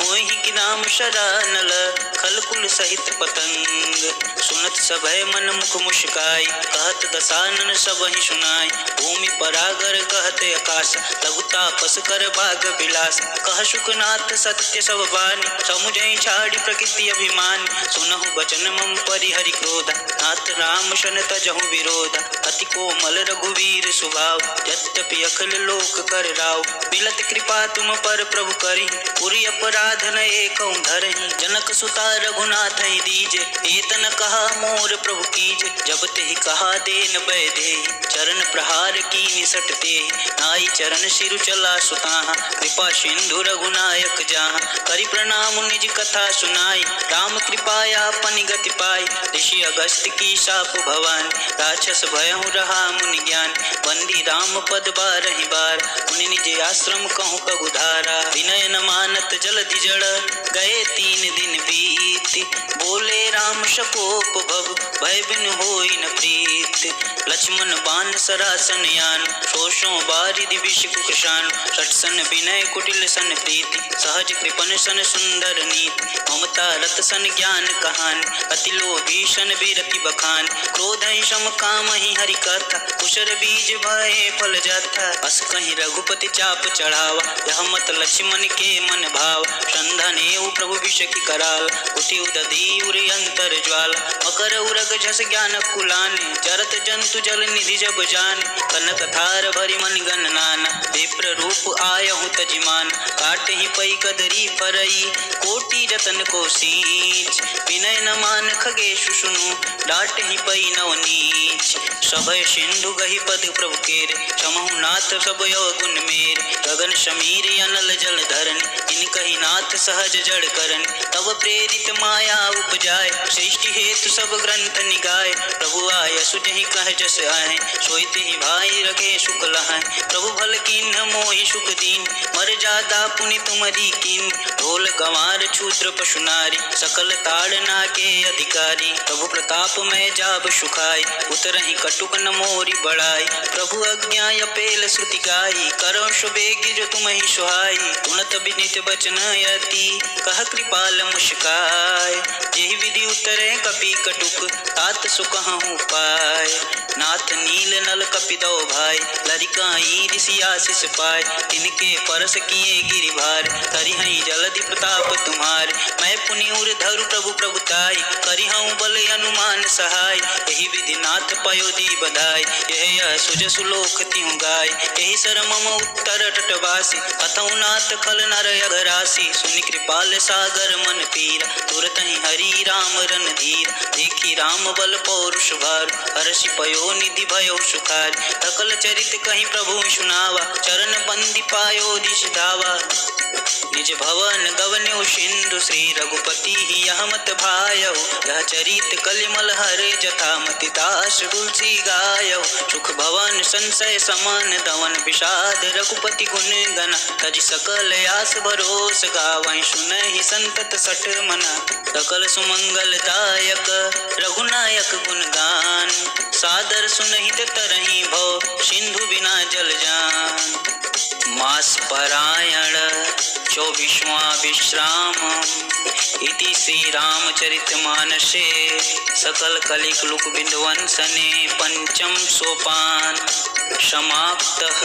होहि कि राम शरणल खलकुल सहित पतंग सुनत सभय मन मुख मुस्काई कहत दसानन सबहि सुनाई भूमि परागर कहत आकाश लघु तापस कर भाग विलास कह शुकनाथ सत्य सब बानी समुझई छाड़ी प्रकृति अभिमान सुनहु बचन मम परिहरि क्रोध नाथ राम शन तजहु विरोध अति कोमल रघुवीर स्वभाव यद्यपि अखिल लोक कर राव मिलत कृपा तुम पर प्रभु करी पुरी अपराध न एकौ धरहि जनक सुता रघुनाथ ही दीजे एतन कहा मोर प्रभु कीजे जब तेहि कहा देन बैधे चरण प्रहार की निसट ते नाई चरण सिरु चला सुताहा कृपा सिंधु रघुनायक जहाँ करि प्रणाम निज कथा सुनाई राम कृपाया पनि गति पाई ऋषि अगस्त की शाप भवान राक्षस भयहु रहा मुनि ज्ञान बंदी राम पद बारहि बार मुनि निज आश्रम कहूँ पगुधारा विनय न मानत जलधि जड़ गए 3 दिन बीत बोले राम शकोप भव भय बिन होई न प्रीत लक्ष्मण बाण सरासन यान शोषों बारिधि विष कुशान सटसन विनय कुटिल सन प्रीति सहज कृपन सन सुंदर नीति ममता रत सन ज्ञान कहान अति लोभी सन बीरति बखान क्रोध सम काम ही हरि कथा कुशर बीज भय फल जाता अस कहीं रघुपति चाप चढ़ावा यह मत लक्ष्मण के मन भाव संधन एवं प्रभु विष की कराल उठी उदधी उरि अंतर ज्वाल मकर उरग झस ज्ञान कुलाने जरत जंतु जल निधि जब जाने कनक थार भरि मन गण नाना विप्र रूप आयहु तजिमान काट ही पई कदरी फरई कोटि रतन को सींच विनय न मान खगेशु सुनु डाट ही पई नव नीच सभय सिंधु गहि पद प्रभु केर समहु नाथ सब यो गुण मेर गगन समीर अनल जल धरन इन कही नाथ सहज जड़ करन तब प्रेरित माया उपजाय सृष्टि हेतु सब ग्रंथ निगाय प्रभु आय सुजहि कह जस आए सोईते ही भाई रखे सुख लहाय प्रभु भल किन्ह मोहि सुख दीन मर जाता पुनि तुमरी किन ढोल गंवार क्षुद्र पशु नारी सकल ताड़ना के अधिकारी प्रभु प्रताप में जाब सुखाई उतरहि कटुक न मोरी बढ़ाई प्रभु आज्ञा अपेल श्रुति गाई करो शुभेगी जो तुम ही सुहाई तुनत विनित बचन यति कह कृपाल मुस्काय जेहि विधि उतरे कपि कटुक तात सुकहु पाय नाथ नील नल कपिदो भाई लरिकाई ऋषि आशीष पाय तिनके परस किए गिरिभार करिहई जलधि प्रताप तुम्हार मैं पुनि उर धरु प्रभु प्रभुताई करिहऊँ बल अनुमान सहाय यही विधि नाथ पयोधि बधाई यह सुज सुलोक तिहु गाय यही सर मम उत्तर तटवासी कथौ नाथ खल नर अघरासी सुनि कृपाल सागर मन पीर तुरत ही हरि राम रन धीर देखी राम बल पौरुष भार हर्षि पयो निधि भयो सुखार सकल चरित कहीं प्रभु सुनावा चरण बंदी पायो दिश धावा निज भवन गवन्यु सिंधु श्री रघुपति ही यह मत भायौ यह चरित कलिमल हरे जथा मति दास तुलसी गायौ सुख भवन संशय समान दवन विषाद रघुपति गुण गण तज सकल आस भरोस गावहि सुनहि संतत सठ मना सकल सुमंगल दायक रघुनायक गुणगान सादर सुनहित तरहि भव सिंधु बिना जल जान मास परायण 24वां विश्राम इति श्री रामचरितमानसे सकल कलिक लुक बिंदवंसने पंचम सोपान समाप्तः।